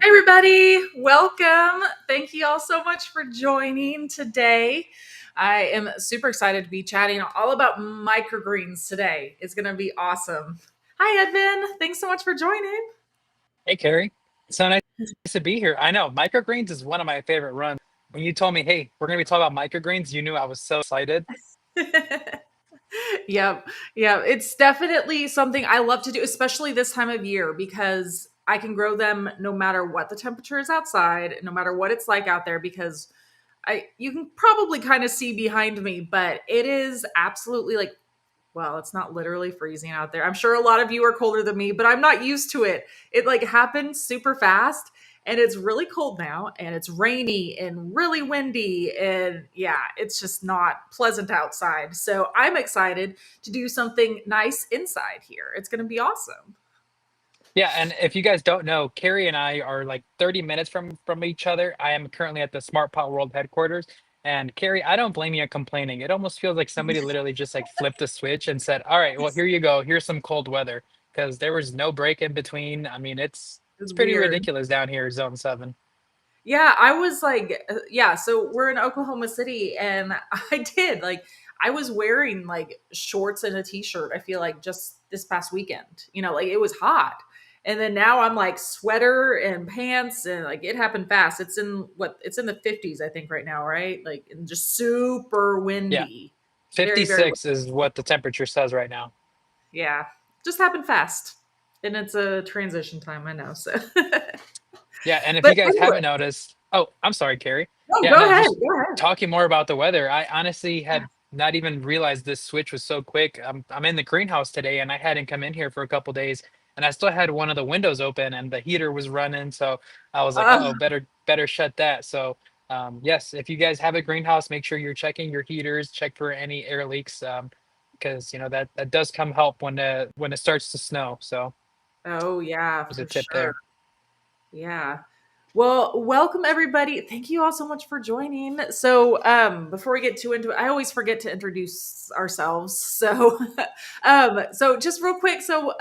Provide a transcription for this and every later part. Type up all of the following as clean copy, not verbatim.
everybody, welcome. Thank you all so much for joining today. I am super excited to be chatting all about microgreens today. It's going to be awesome. Hi, Edvin. Thanks so much for joining. Hey, Carrie. It's so nice to be here. I know microgreens is one of my favorite runs. When you told me, hey, we're going to be talking about microgreens, you knew I was so excited. Yep. Yeah. It's definitely something I love to do, especially this time of year, because I can grow them no matter what the temperature is outside, no matter what it's like out there, because I you can probably kind of see behind me, but it is absolutely like, well, it's not literally freezing out there. I'm sure a lot of you are colder than me, but I'm not used to it. It like happens super fast and it's really cold now and it's rainy and really windy and yeah, it's just not pleasant outside. So I'm excited to do something nice inside here. It's going to be awesome. Yeah, and if you guys don't know, Carrie and I are like 30 minutes from each other. I am currently at the Smart Pot World headquarters. And Carrie, I don't blame you on complaining. It almost feels like somebody literally just like flipped a switch and said, "All right, well, here you go. Here's some cold weather." Because there was no break in between. I mean, it's It's pretty weird. ridiculous down here, Zone 7. Yeah, I was like, yeah, so we're in Oklahoma City and I did like I was wearing like shorts and a t-shirt, I feel like just this past weekend. Like it was hot. And then now I'm like sweater and pants and like it happened fast. It's in the 50s I think right now, right? Like and just super Yeah, windy. Very, very windy. 56 is what the temperature says right now. Yeah. Just happened fast. And it's a transition time, I know. So Yeah, and if but you guys anyway, haven't noticed, oh, I'm sorry, Carrie. no, Yeah, go no, ahead. just Go ahead. talking more about the weather. I honestly had not even realized this switch was so quick. I'm in the greenhouse today, and I hadn't come in here for a couple days, and I still had one of the windows open, and the heater was running. So I was like, Uh, oh, better shut that. So yes, if you guys have a greenhouse, make sure you're checking your heaters, check for any air leaks, because that does come help when it starts to snow. So oh yeah, there's a for tip sure. there. Yeah. Well, welcome everybody. Thank you all so much for joining. So, before we get too into it, I always forget to introduce ourselves. So, so just real quick. So,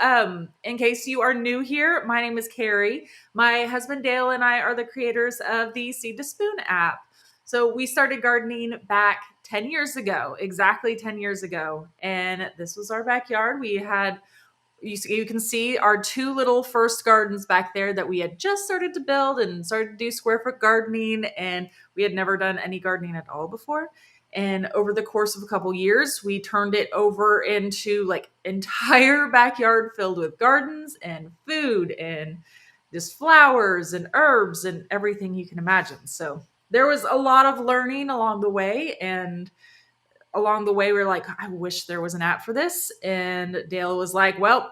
in case you are new here, my name is Carrie. My husband Dale and I are the creators of the Seed to Spoon app. So, we started gardening back 10 years ago, exactly 10 years ago. And this was our backyard. You can see our two little first gardens back there that we had just started to build and started to do square foot gardening, and we had never done any gardening at all before. And over the course of a couple years, we turned it over into like entire backyard filled with gardens and food and just flowers and herbs and everything you can imagine. So there was a lot of learning along the way, and along the way we were like, I wish there was an app for this. And Dale was like, well,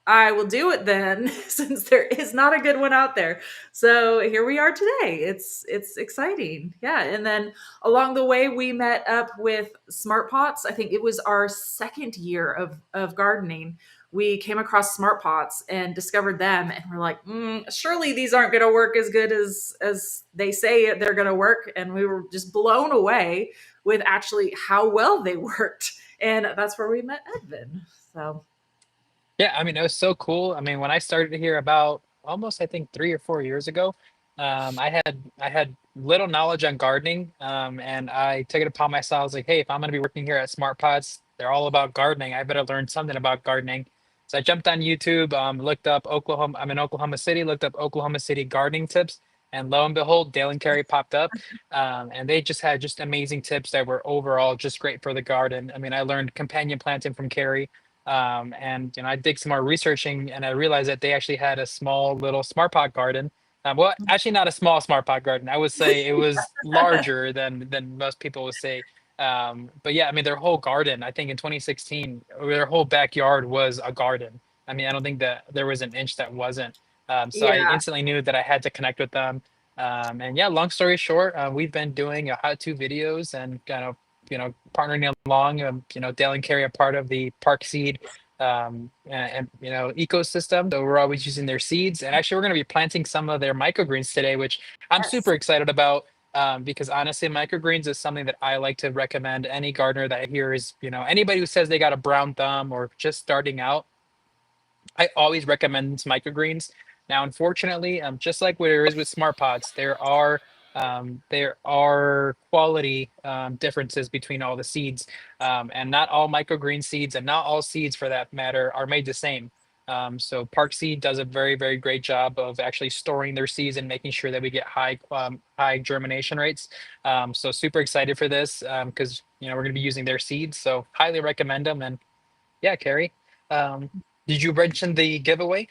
I will do it then, since there is not a good one out there. So here we are today. It's exciting, yeah. And then along the way, we met up with Smart Pots. I think it was our second year of gardening. We came across Smart Pots and discovered them, and we're like, surely these aren't going to work as good as they say they're going to work. And we were just blown away with actually how well they worked, and that's where we met Edvin. So. Yeah, I mean, it was so cool. I mean, when I started here about almost, I think, 3 or 4 years ago, I had little knowledge on gardening, and I took it upon myself. I was like, hey, if I'm going to be working here at Smart Pots, they're all about gardening. I better learn something about gardening. So I jumped on YouTube, looked up Oklahoma. I'm in Oklahoma City. Looked up Oklahoma City gardening tips, and lo and behold, Dale and Carrie popped up, and they just had just amazing tips that were overall just great for the garden. I mean, I learned companion planting from Carrie. And I did some more researching, and I realized that they actually had a small little smart pot garden. Well, actually, not a small smart pot garden. I would say it was larger than most people would say. But yeah, I mean, their whole garden. I think in 2016, their whole backyard was a garden. I mean, I don't think that there was an inch that wasn't. So I Yeah. instantly knew that I had to connect with them. And yeah, long story short, we've been doing how-to videos and kind of partnering along. Dale and Carrie are part of the Park Seed and ecosystem. So we're always using their seeds. And actually, we're going to be planting some of their microgreens today, which I'm Yes. super excited about. Because honestly, microgreens is something that I like to recommend any gardener that I hear is, anybody who says they got a brown thumb or just starting out, I always recommend microgreens. Now, unfortunately, just like what there is with smart pots, there are quality differences between all the seeds, and not all microgreen seeds and not all seeds for that matter are made the same. So Park Seed does a very, very great job of actually storing their seeds and making sure that we get high germination rates. So super excited for this because we're going to be using their seeds. So highly recommend them. And yeah, Carrie, um, did you mention the giveaway?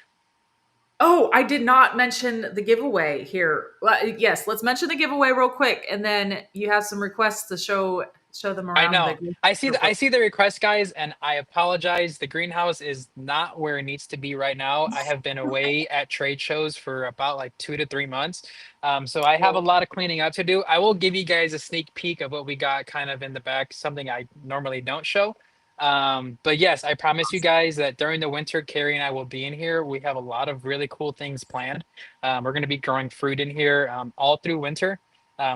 Oh, I did not mention the giveaway here. Well, yes, let's mention the giveaway real quick, and then you have some requests to show them I around the know. green I real see the request, guys, and I apologize. The greenhouse is not where it needs to be right now. I have been away at trade shows for about like 2 to 3 months. So I have a quick. lot of cleaning up to do. I will give you guys a sneak peek of what we got kind of in the back, something I normally don't show. But yes, I promise you guys that during the winter, Carrie and I will be in here. We have a lot of really cool things planned. We're going to be growing fruit in here all through winter,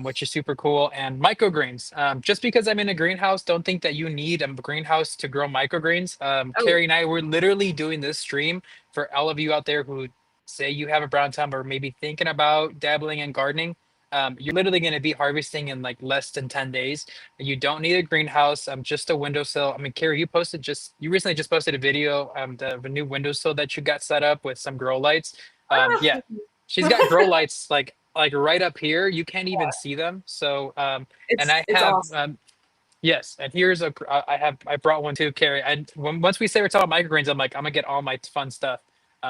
which is super cool. And microgreens. Just because I'm in a greenhouse, don't think that you need a greenhouse to grow microgreens. Oh, Carrie and I were literally doing this stream for all of you out there who say you have a brown thumb or maybe thinking about dabbling in gardening. You're literally going to be harvesting in like less than 10 days. You don't need a greenhouse, just a windowsill. I mean, Carrie, you recently just posted a video of a new windowsill that you got set up with some grow lights. Yeah, she's got grow lights like right up here. You can't even see them. So and I it's have awesome. yes, and here's I brought one too, Carrie. And once we say we're talking microgreens, I'm like I'm gonna get all my fun stuff.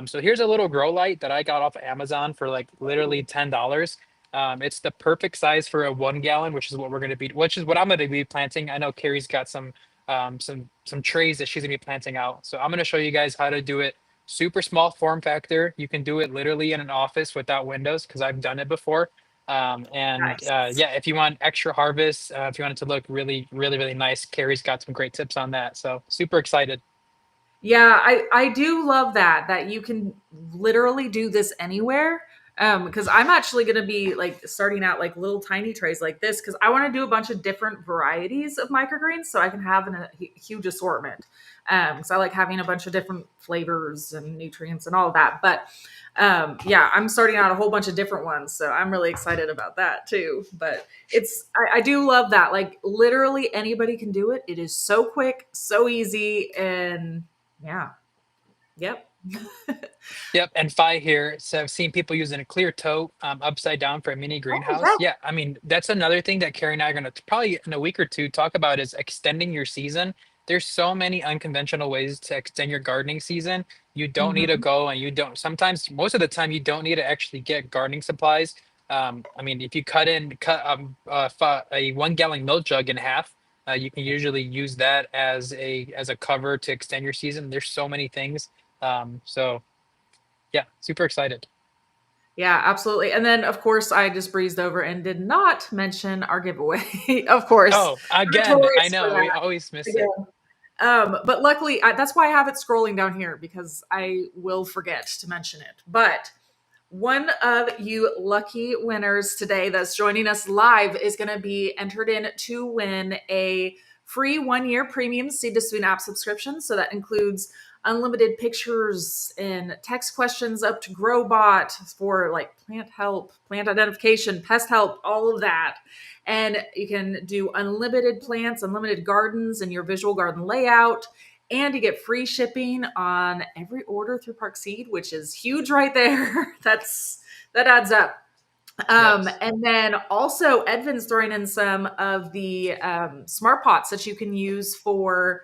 So here's a little grow light that I got off of Amazon for like literally $10. It's the perfect size for a 1 gallon, which is what I'm gonna be planting. I know Carrie's got some trays that she's gonna be planting out. So I'm gonna show you guys how to do it. Super small form factor. You can do it literally in an office without windows because I've done it before. Nice. Yeah, if you want extra harvest, if you want it to look really, really, really nice, Carrie's got some great tips on that. So super excited. Yeah, I do love that you can literally do this anywhere. Because I'm actually gonna be like starting out like little tiny trays like this because I want to do a bunch of different varieties of microgreens so I can have a huge assortment. So I like having a bunch of different flavors and nutrients and all of that. But yeah, I'm starting out a whole bunch of different ones, so I'm really excited about that too. But I do love that. Like literally anybody can do it. It is so quick, so easy, and yeah. Yep. Yep, and Fi here. So I've seen people using a clear tote upside down for a mini Oh, greenhouse. yeah. Yeah, I mean that's another thing that Carrie and I are going to probably in a week or two talk about is extending your season. There's so many unconventional ways to extend your gardening season. You don't need to Mhm. go and you don't sometimes most of the time you don't need to actually get gardening supplies. I mean, if you cut a 1 gallon milk jug in half, you can usually use that as a cover to extend your season. There's so many things. So yeah, super excited. Yeah, absolutely. And then, of course, I just breezed over and did not mention our giveaway. Of course, Oh, again, I notorious for know we that. always miss it. Again. But luckily, that's why I have it scrolling down here because I will forget to mention it. But one of you lucky winners today that's joining us live is going to be entered in to win a free 1 year premium Seed to Spoon app subscription. So that includes unlimited pictures and text questions up to Growbot for like plant help, plant identification, pest help, all of that. And you can do unlimited plants, unlimited gardens, and your visual garden layout. And you get free shipping on every order through Park Seed, which is huge right there. That adds up. Yes. And then also Edvin's throwing in some of the smart pots that you can use for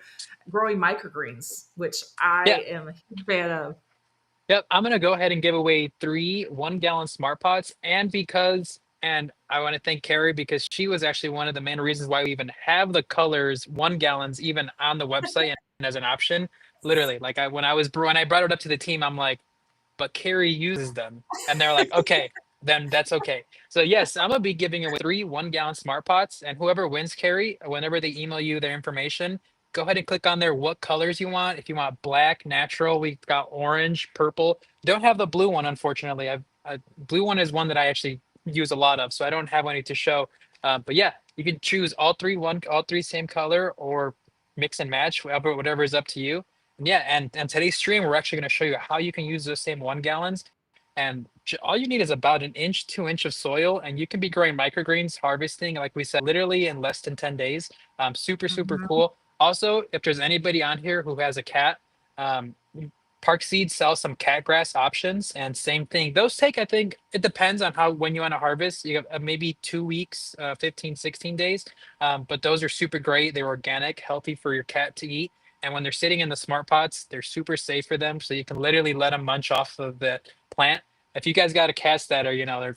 growing microgreens, which Yeah. I am a huge fan of. Yep. I'm gonna go ahead and give away three 1 gallon smart pots, and I want to thank Carrie because she was actually one of the main reasons why we even have the colors 1 gallons even on the website and as an option. Literally, like when I brought it up to the team, I'm like, but Carrie uses them. And they're like, okay, then that's okay. So yes, I'm gonna be giving away three 1 gallon smart pots, and whoever wins, Carrie, whenever they email you their information, go ahead and click on there what colors you want. If you want black, natural, we've got orange, purple. Don't have the blue one, unfortunately. Blue one is one that I actually use a lot of, so I don't have any to show. But yeah, you can choose all three same color, or mix and match, whatever is up to you. Yeah, and today's stream, we're actually going to show you how you can use those same 1 gallons And all you need is about an inch, 2 inch of soil, and you can be growing microgreens, harvesting, like we said, literally in less than 10 days. Super, super Mhm. cool. Also, if there's anybody on here who has a cat, um, Park Seeds sells some cat grass options, and same thing. Those take, I think, it depends on how when you want to harvest. You have maybe 2 weeks, 15, 16 days. But those are super great. They're organic, healthy for your cat to eat. And when they're sitting in the smart pots, they're super safe for them. So you can literally let them munch off of the plant. If you guys got a cats that are, they're,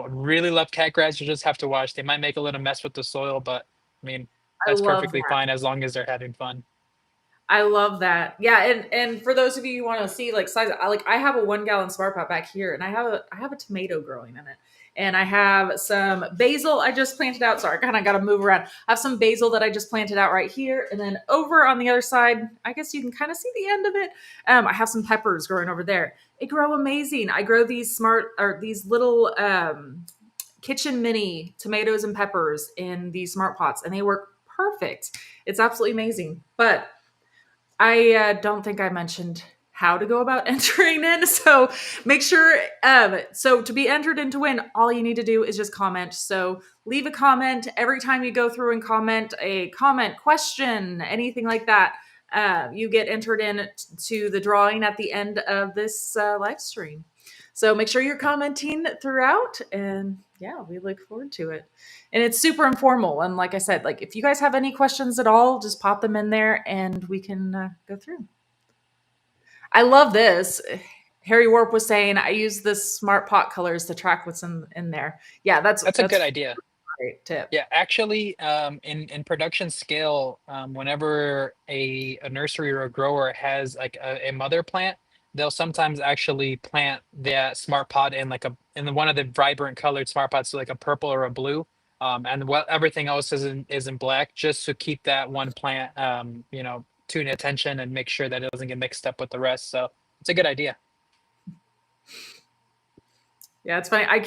really love cat grass, you just have to watch. They might make a little mess with the soil, but I mean, I that's love perfectly that. fine as long as they're having fun. I love that. Yeah, and for those of you who want to see like size, I have a 1 gallon smart pot back here, and I have a tomato growing in it, and I have some basil I just planted out. Sorry, I kind of got to move around. I have some basil that I just planted out right here, and then over on the other side, I guess you can kind of see the end of it. I have some peppers growing over there. They grow amazing. I grow these little kitchen mini tomatoes and peppers in these smart pots, and they work perfect. It's absolutely amazing, but I don't think I mentioned how to go about entering in. So make sure. So to be entered into win, all you need to do is just comment. So leave a comment every time you go through and comment a comment, question, anything like that. You get entered in to the drawing at the end of this live stream. So make sure you're commenting throughout, and yeah, we look forward to it. And it's super informal. And like I said, like if you guys have any questions at all, just pop them in there, and we can go through. I love this. Harry Warp was saying I use this smart pot colors to track what's in there. Yeah, that's That's a good that's idea. a great tip. Yeah, actually, in production scale, whenever a nursery or a grower has like a mother plant, they'll sometimes actually plant that smart pot in like one of the vibrant colored smart pots, so like a purple or a blue, and what everything else is in black, just to keep that one plant, tune attention and make sure that it doesn't get mixed up with the rest. So it's a good idea. Yeah, it's funny. I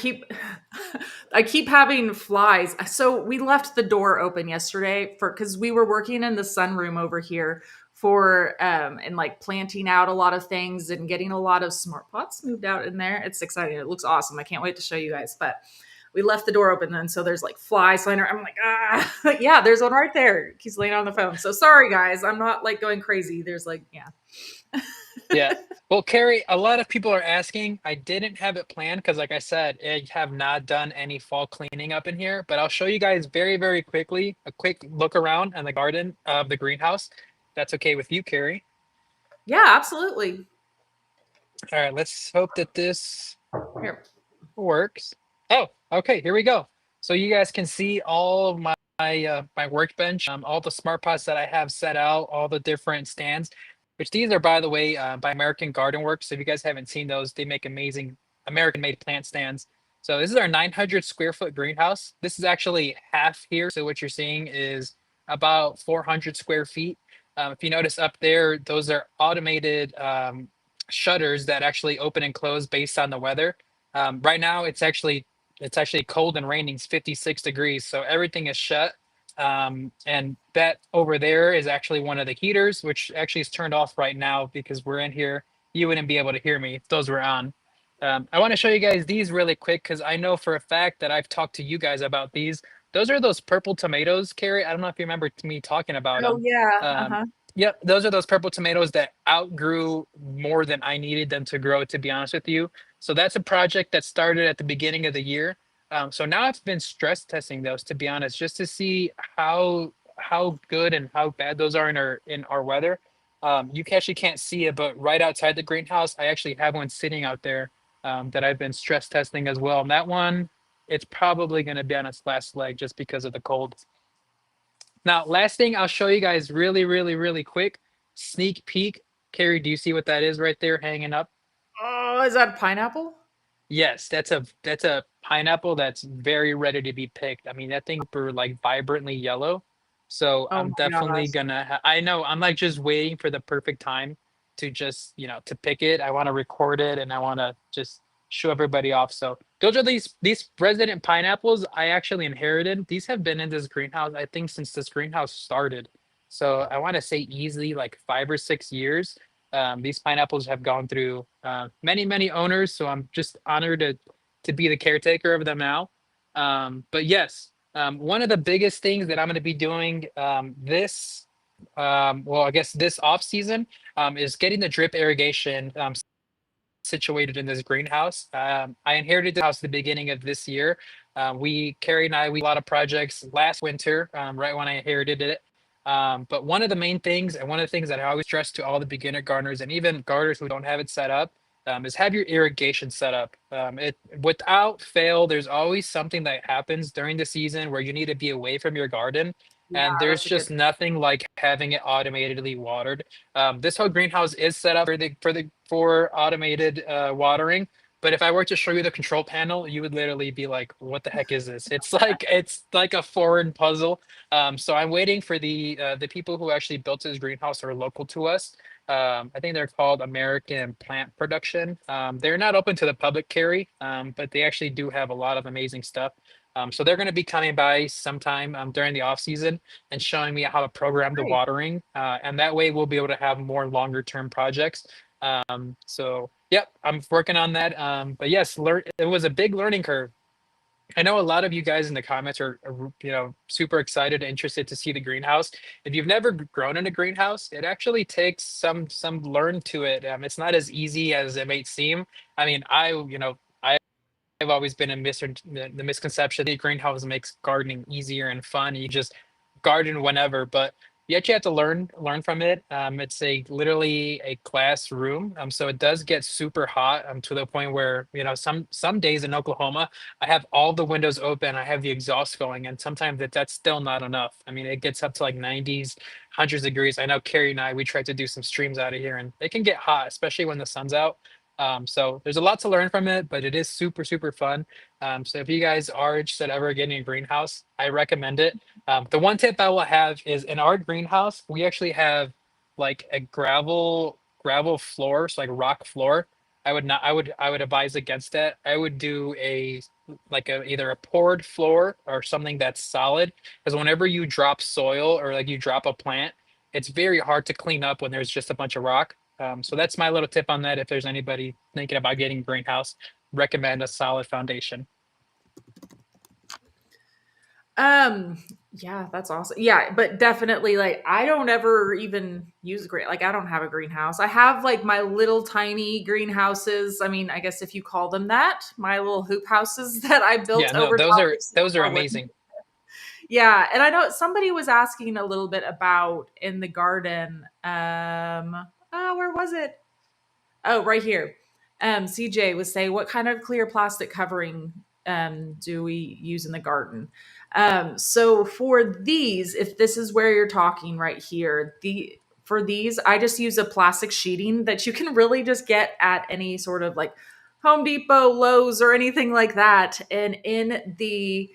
keep having flies. So we left the door open yesterday for because we were working in the sunroom over here for and like planting out a lot of things and getting a lot of smart pots moved out in there. It's exciting. It looks awesome. I can't wait to show you guys. But we left the door open then, so there's like flies flying around. I'm like, yeah, there's one right there. He's laying on the phone. So sorry guys, I'm not like going crazy. There's like, yeah. Yeah. Well, Carrie, a lot of people are asking. I didn't have it planned because, like I said, I have not done any fall cleaning up in here, but I'll show you guys very, very quickly a quick look around in the garden of the greenhouse. That's okay with you, Carrie. Yeah, absolutely. All right, let's hope that this Here. works. Oh, okay, here we go. So you guys can see all of my workbench, all the smart pots that I have set out, all the different stands, which these are, by the way, by American Garden Works. So if you guys haven't seen those, they make amazing American-made plant stands. So this is our 900 square foot greenhouse. This is actually half here. So what you're seeing is about 400 square feet. If you notice up there, those are automated shutters that actually open and close based on the weather. Right now, it's actually cold and raining. It's 56 degrees, so everything is shut. And that over there is actually one of the heaters, which actually is turned off right now because we're in here. You wouldn't be able to hear me if those were on. I want to show you guys these really quick because I know for a fact that I've talked to you guys about these. Those are those purple tomatoes, Carrie. I don't know if you remember me talking about Oh them. yeah. Um, Uh-huh. yep, those are those purple tomatoes that outgrew more than I needed them to grow, to be honest with you. So that's a project that started at the beginning of the year. So now I've been stress testing those, to be honest, just to see how good and how bad those are in our weather. You actually can't see it, but right outside the greenhouse, I actually have one sitting out there that I've been stress testing as well. And that one, it's probably going to be on its last leg just because of the cold. Now, last thing I'll show you guys really, really, really quick sneak peek. Carrie, do you see what that is right there hanging up? Oh, is that pineapple? Yes, that's a pineapple that's very ready to be picked. I mean, that thing were like vibrantly yellow. So Oh I'm my definitely gosh. gonna I know I'm like just waiting for the perfect time to just, to pick it. I want to record it and I want to just show everybody off. So those are these resident pineapples I actually inherited. These have been in this greenhouse, I think, since this greenhouse started. So I want to say easily like 5 or 6 years. These pineapples have gone through many, many owners, so I'm just honored to be the caretaker of them now. But yes, one of the biggest things that I'm going to be doing well, I guess this off season, is getting the drip irrigation situated in this greenhouse. I inherited the house at the beginning of this year. Carrie and I, we did a lot of projects last winter, right when I inherited it. But one of the main things, and one of the things that I always stress to all the beginner gardeners and even gardeners who don't have it set up, is have your irrigation set up. It without fail, there's always something that happens during the season where you need to be away from your garden, Yeah, and there's that's a good. just nothing like having it automatically watered. This whole greenhouse is set up for automated watering. But if I were to show you the control panel, you would literally be like, "What the heck is this?" It's like a foreign puzzle. So I'm waiting for the people who actually built this greenhouse are local to us. I think they're called American Plant Production. They're not open to the public carry, but they actually do have a lot of amazing stuff. So they're going to be coming by sometime during the off season and showing me how to program the Great. watering. And that way we'll be able to have more longer term projects. So yep, I'm working on that. But yes, it was a big learning curve. I know a lot of you guys in the comments are super excited and interested to see the greenhouse. If you've never grown in a greenhouse, it actually takes some learn to it. It's not as easy as it may seem. I mean, I've always been in the misconception that greenhouse makes gardening easier and fun. You just garden whenever, but yet you have to learn from it. It's a literally a classroom. So it does get super hot to the point where some days in Oklahoma, I have all the windows open, I have the exhaust going, and sometimes that's still not enough. I mean, it gets up to like 90s, hundreds of degrees. I know Carrie and I we tried to do some streams out of here, and it can get hot, especially when the sun's out. So there's a lot to learn from it, but it is super, super fun. So if you guys are interested ever getting a greenhouse, I recommend it. The one tip I will have is in our greenhouse, we actually have like a gravel floor, so like rock floor. I would advise against that. I would do either a poured floor or something that's solid, because whenever you drop soil or like you drop a plant, it's very hard to clean up when there's just a bunch of rock. So that's my little tip on that. If there's anybody thinking about getting a greenhouse, recommend a solid foundation. Um, yeah, that's awesome. Yeah, but definitely like I don't ever even use a green like I don't have a greenhouse. I have like my little tiny greenhouses. I mean, I guess if you call them that, my little hoop houses that I built Yeah, no, over top of some those of are our windows. amazing. Yeah, and I know somebody was asking a little bit about in the garden. Where was it? Oh, right here. CJ was saying, what kind of clear plastic covering do we use in the garden? So for these, if this is where you're talking right here, for these, I just use a plastic sheeting that you can really just get at any sort of like Home Depot, Lowe's, or anything like that. And in the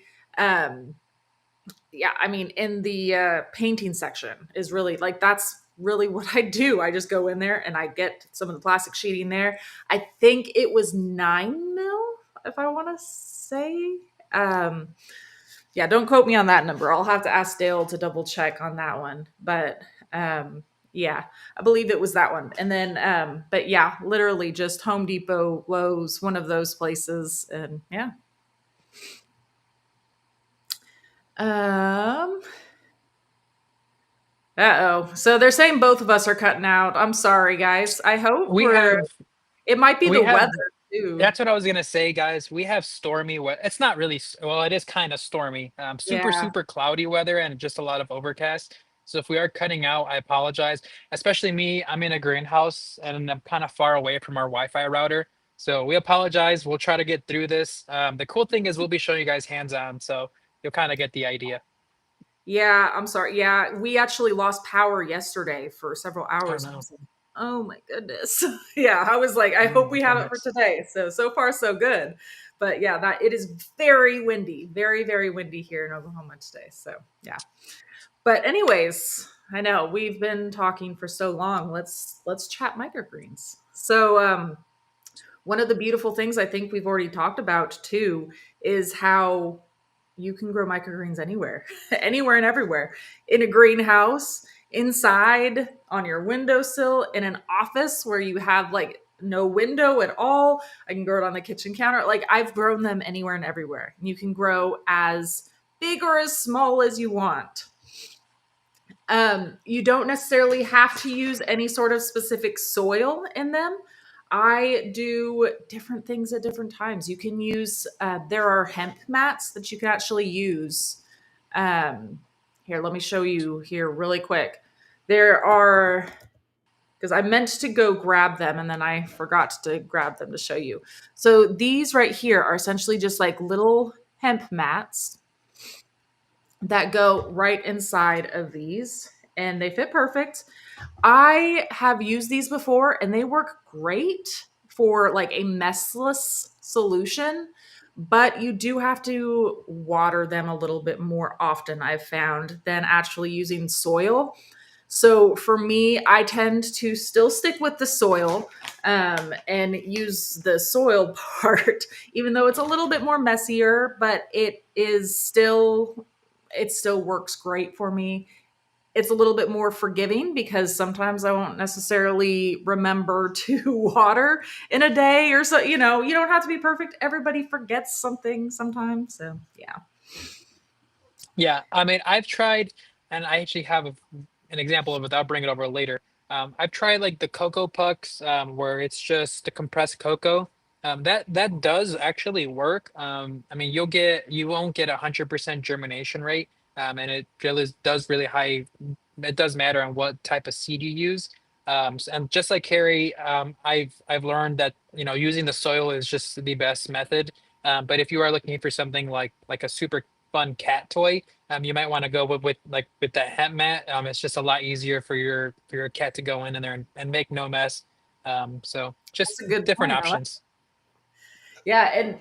yeah, I mean, in the painting section is really like that's really what I do. I just go in there and I get some of the plastic sheeting there. I think it was 9 mil, if I want to say. Um, yeah, don't quote me on that number. I'll have to ask Dale to double check on that one. But yeah, I believe it was that one. And then, but yeah, literally just Home Depot, Lowe's, one of those places. And yeah. Um, Uh-oh. So they're saying both of us are cutting out. I'm sorry, guys. I hope We we're have it might be we the have weather too. That's what I was gonna say, guys. We have stormy weather. It's not really well, it is kind of stormy. Super, Yeah. super cloudy weather and just a lot of overcast. So if we are cutting out, I apologize. Especially me, I'm in a greenhouse and I'm kind of far away from our Wi-Fi router. So we apologize. We'll try to get through this. The cool thing is we'll be showing you guys hands-on, so you'll kind of get the idea. Yeah, I'm sorry. Yeah, we actually lost power yesterday for several Oh hours. I no. was like, "Oh my goodness." Yeah, I was like, "I Oh hope my we have it for goodness. today." So far so good. But yeah, that it is very windy. Very very windy here in Oklahoma today. So, yeah. But anyways, I know we've been talking for so long. Let's chat microgreens. So, one of the beautiful things I think we've already talked about too is how you can grow microgreens anywhere, anywhere and everywhere, in a greenhouse, inside on your windowsill in an office where you have like no window at all. I can grow it on the kitchen counter. Like I've grown them anywhere and everywhere. You can grow as big or as small as you want. You don't necessarily have to use any sort of specific soil in them. I do different things at different times. You can use, there are hemp mats that you can actually use. Um, Here, let me show you here really quick. There are, because I meant to go grab them and then I forgot to grab them to show you. So these right here are essentially just like little hemp mats that go right inside of these and they fit perfect. I have used these before and they work great for like a messless solution, but you do have to water them a little bit more often, I've found, than actually using soil. So for me, I tend to still stick with the soil and use the soil part, even though it's a little bit more messier, but it still works great for me. It's a little bit more forgiving because sometimes I won't necessarily remember to water in a day or so. You know, you don't have to be perfect. Everybody forgets something sometimes. So, yeah. Yeah, I mean, I've tried, and I actually have an example of it. I'll bring it over later. I've tried like the cocoa pucks, where it's just the compressed cocoa. That does actually work. I mean, you won't get 100% germination rate, and it really does really high. It does matter on what type of seed you use. And just like Carrie, I've learned that using the soil is just the best method. But if you are looking for something like a super fun cat toy, you might want to go with that hemp mat. It's just a lot easier for your cat to go in there and make no mess. So That's just a good different point. options. Yeah. And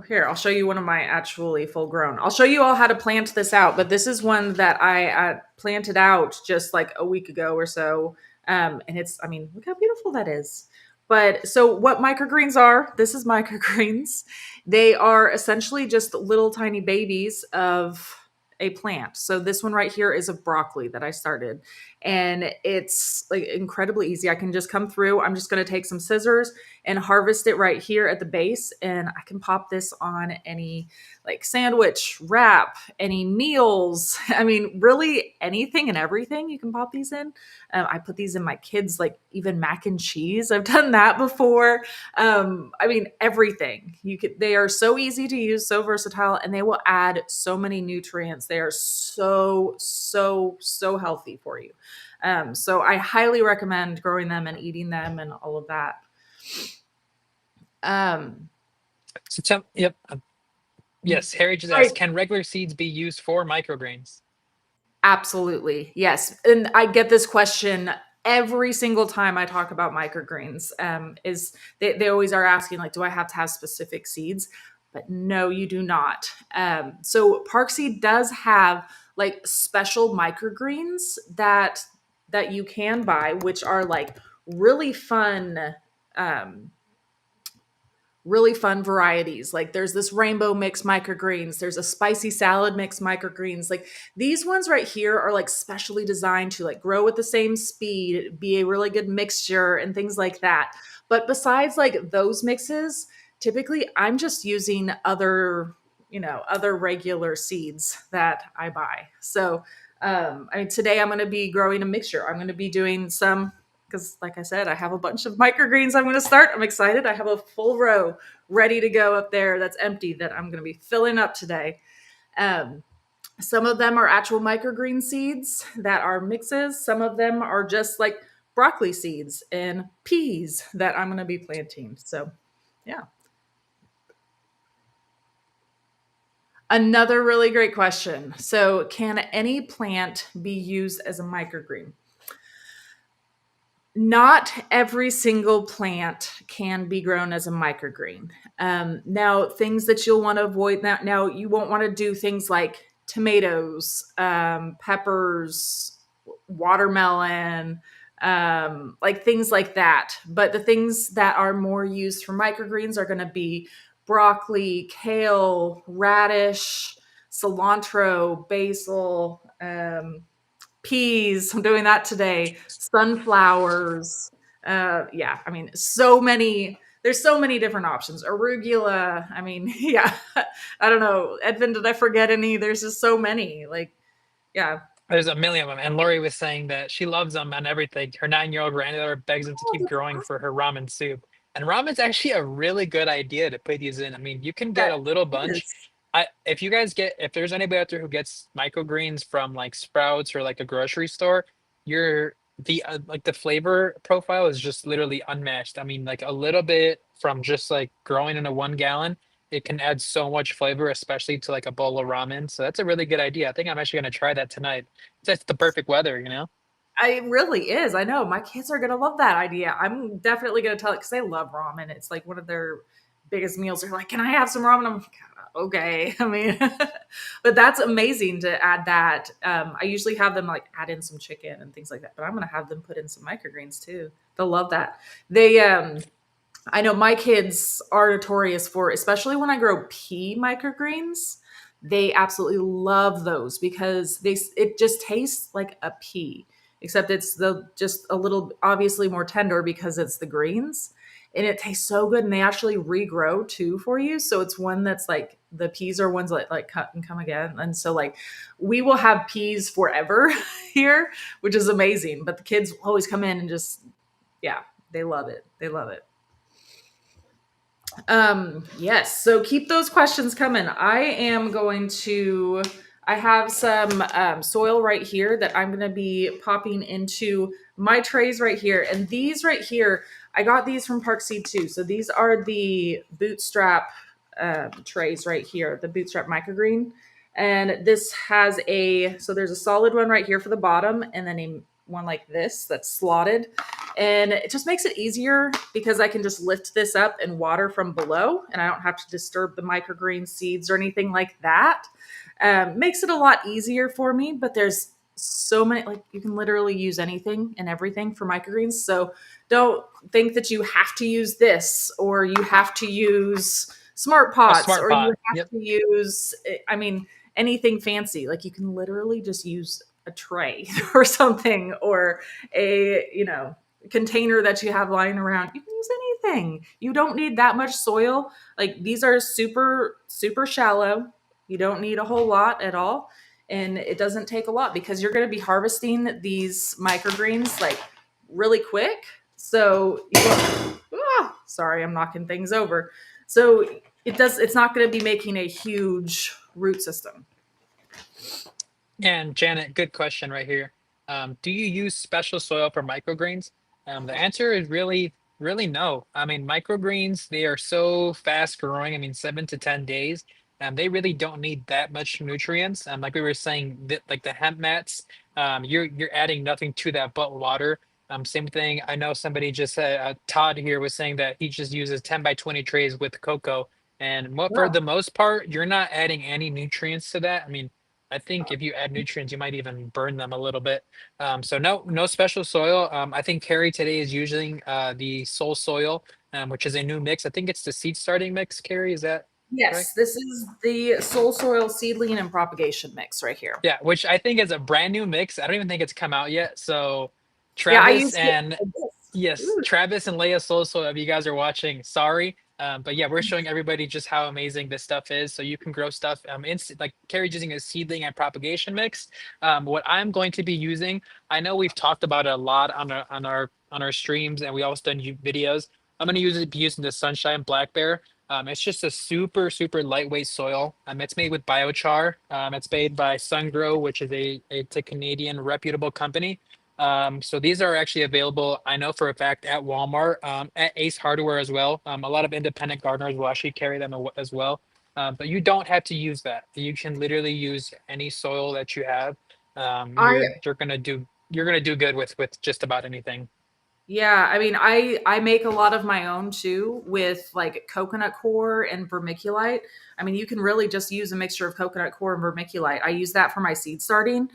here, I'll show you one of my actually full grown. I'll show you all how to plant this out, but this is one that I planted out just like a week ago or so. And I mean, look how beautiful that is. But so, what microgreens are, this is microgreens. They are essentially just little tiny babies of a plant. So, this one right here is of broccoli that I started. And it's like incredibly easy. I can just come through. I'm just going to take some scissors and harvest it right here at the base. And I can pop this on any like sandwich, wrap, any meals. I mean, really anything and everything you can pop these in. I put these in my kids, like even mac and cheese. I've done that before. I mean, everything you could, they are so easy to use, so versatile, and they will add so many nutrients. They are so healthy for you. So I highly recommend growing them and eating them and all of that. Um, Yep. Yes, Harry just right. asked, can regular seeds be used for microgreens? Absolutely. Yes. And I get this question every single time I talk about microgreens. Is they always are asking, like, do I have to have specific seeds? But no, you do not. So Parkseed does have like special microgreens that you can buy, which are like really fun um, really fun varieties. Like there's this rainbow mix microgreens, there's a spicy salad mix microgreens. Like these ones right here are like specially designed to like grow at the same speed, be a really good mixture and things like that. But besides like those mixes, typically I'm just using other regular seeds that I buy. So I mean today I'm going to be growing a mixture. I'm going to be doing some, because like I said, I have a bunch of microgreens I'm going to start. I'm excited. I have a full row ready to go up there that's empty that I'm going to be filling up today. Um, some of them are actual microgreen seeds that are mixes. Some of them are just like broccoli seeds and peas that I'm going to be planting. So, yeah. Another really great question. So, can any plant be used as a microgreen? Not every single plant can be grown as a microgreen. Now, things that you'll want to avoid now you won't want to do things like tomatoes, peppers, watermelon, like things like that. But the things that are more used for microgreens are going to be broccoli, kale, radish, cilantro, basil. peas. I'm doing that today. Sunflowers. Yeah, I mean, so many. There's so many different options. Arugula. I mean, yeah. I don't know. Edvin, did I forget any? There's just so many. Like, yeah. There's a million of them. And Lori was saying that she loves them and everything. Her 9-year-old granddaughter begs them to Oh, keep that's growing for awesome. her ramen soup. And ramen's actually a really good idea to put these in. I mean, you can get That a little bunch. is. If you guys get, if there's anybody out there who gets microgreens from like Sprouts or like a grocery store, you're like the flavor profile is just literally unmatched. I mean, like a little bit from just like growing in a 1 gallon, it can add so much flavor, especially to like a bowl of ramen. So that's a really good idea. I think I'm actually going to try that tonight. That's the perfect weather, you know? It really is. I know my kids are gonna love that idea. I'm definitely gonna tell it because they love ramen. It's like one of their biggest meals. They're like, "Can I have some ramen?" I'm like, "Okay." I mean, but that's amazing to add that. I usually have them like add in some chicken and things like that, but I'm gonna have them put in some microgreens too. They'll love that. They I know my kids are notorious for, especially when I grow pea microgreens, they absolutely love those because it just tastes like a pea, except it's the just a little obviously more tender because it's the greens. And it tastes so good, and they actually regrow too for you. So it's one that's like the peas are ones that like cut and come again. And so like we will have peas forever here, which is amazing. But the kids always come in and just yeah, they love it. They love it. Yes. So keep those questions coming. I have some soil right here that I'm going to be popping into my trays right here. And these right here, I got these from Park Seed too. So these are the bootstrap trays right here, the bootstrap microgreen. And this has so there's a solid one right here for the bottom, and then one like this that's slotted, and it just makes it easier because I can just lift this up and water from below, and I don't have to disturb the microgreen seeds or anything like that. Makes it a lot easier for me, but there's so many, like you can literally use anything and everything for microgreens. So don't think that you have to use this or you have to use smart A pots smart or you pot. have Yep. to use, I mean, anything fancy. Like you can literally just use a tray or something, or a container that you have lying around. You can use anything. You don't need that much soil. Like these are super super shallow. You don't need a whole lot at all, and it doesn't take a lot because you're going to be harvesting these microgreens like really quick. So sorry, I'm knocking things over. So it's not going to be making a huge root system. And Janet, good question right here. Do you use special soil for microgreens? The answer is really no. I mean, microgreens, they are so fast growing. I mean, 7 to 10 days. They really don't need that much nutrients. Like we were saying, like the hemp mats, you're adding nothing to that but water. Same thing. I know somebody just said, Todd here was saying that he just uses 10 by 20 trays with cocoa. And for Wow. the most part, you're not adding any nutrients to that. I mean, I think if you add nutrients, you might even burn them a little bit. So no special soil. I think Carrie today is using the Soul Soil, which is a new mix. I think it's the seed starting mix. Carrie, is that correct? Yes, this is the Soul Soil seedling and propagation mix right here. Yeah, which I think is a brand new mix. I don't even think it's come out yet. So Yeah, I Travis used it and for this. yes, Ooh, Travis and Leia Soso, if you guys are watching, sorry. But yeah, we're showing everybody just how amazing this stuff is. So you can grow stuff like Carrie's using a seedling and propagation mix. What I'm going to be using, I know we've talked about it a lot on our streams, and we also done videos. I'm going to be using the Sunshine Black Bear. It's just a super lightweight soil. It's made with biochar. It's made by SunGrow, which is it's a Canadian reputable company. So these are actually available, I know for a fact, at Walmart, at Ace Hardware as well. A lot of independent gardeners will actually carry them as well. But you don't have to use that. You can literally use any soil that you have. I You're gonna do good with just about anything. Yeah, I mean, I make a lot of my own too with like coconut coir and vermiculite. I mean, you can really just use a mixture of coconut coir and vermiculite. I use that for my seed starting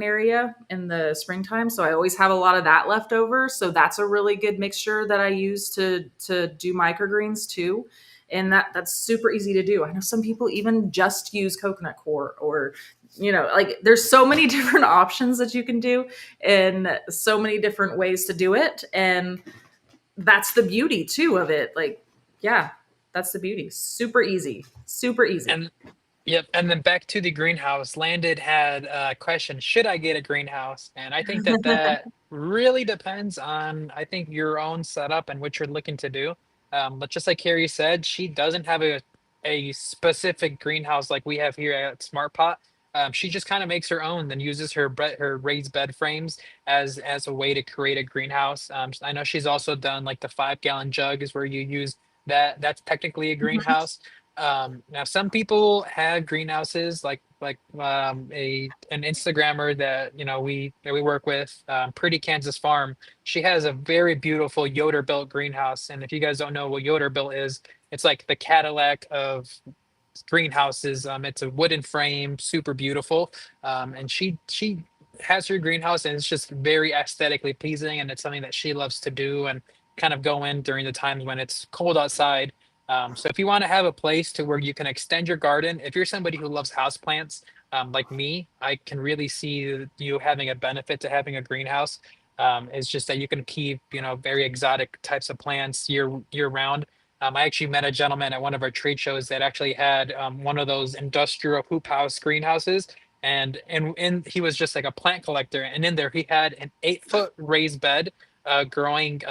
area in the springtime. So I always have a lot of that left over. So that's a really good mixture that I use to do microgreens too. and that's super easy to do. I know some people even just use coconut coir, or like there's so many different options that you can do, and so many different ways to do it, and that's the beauty too of it. Like, yeah, that's the beauty. Super easy, super easy. And yep, and then back to the greenhouse. Landed had a question: should I get a greenhouse? And I think that that really depends on, I think, your own setup and what you're looking to do. But just like Carrie said, she doesn't have a specific greenhouse like we have here at Smart Pot. She just kind of makes her own, then uses her raised bed frames as a way to create a greenhouse. I know she's also done like the 5 gallon jug is where you use that. That's technically a greenhouse. Now some people have greenhouses like a an Instagrammer that we work with, Pretty Kansas Farm. She has a very beautiful Yoder built greenhouse, and if you guys don't know what Yoder built is, it's like the Cadillac of greenhouses. It's a wooden frame, super beautiful, and she has her greenhouse, and it's just very aesthetically pleasing, and it's something that she loves to do and kind of go in during the times when it's cold outside. So if you want to have a place to where you can extend your garden, if you're somebody who loves houseplants, like me, I can really see you having a benefit to having a greenhouse. It's just that you can keep, very exotic types of plants year round. I actually met a gentleman at one of our trade shows that actually had one of those industrial hoop house greenhouses, and he was just like a plant collector, and in there he had an 8 foot raised bed, growing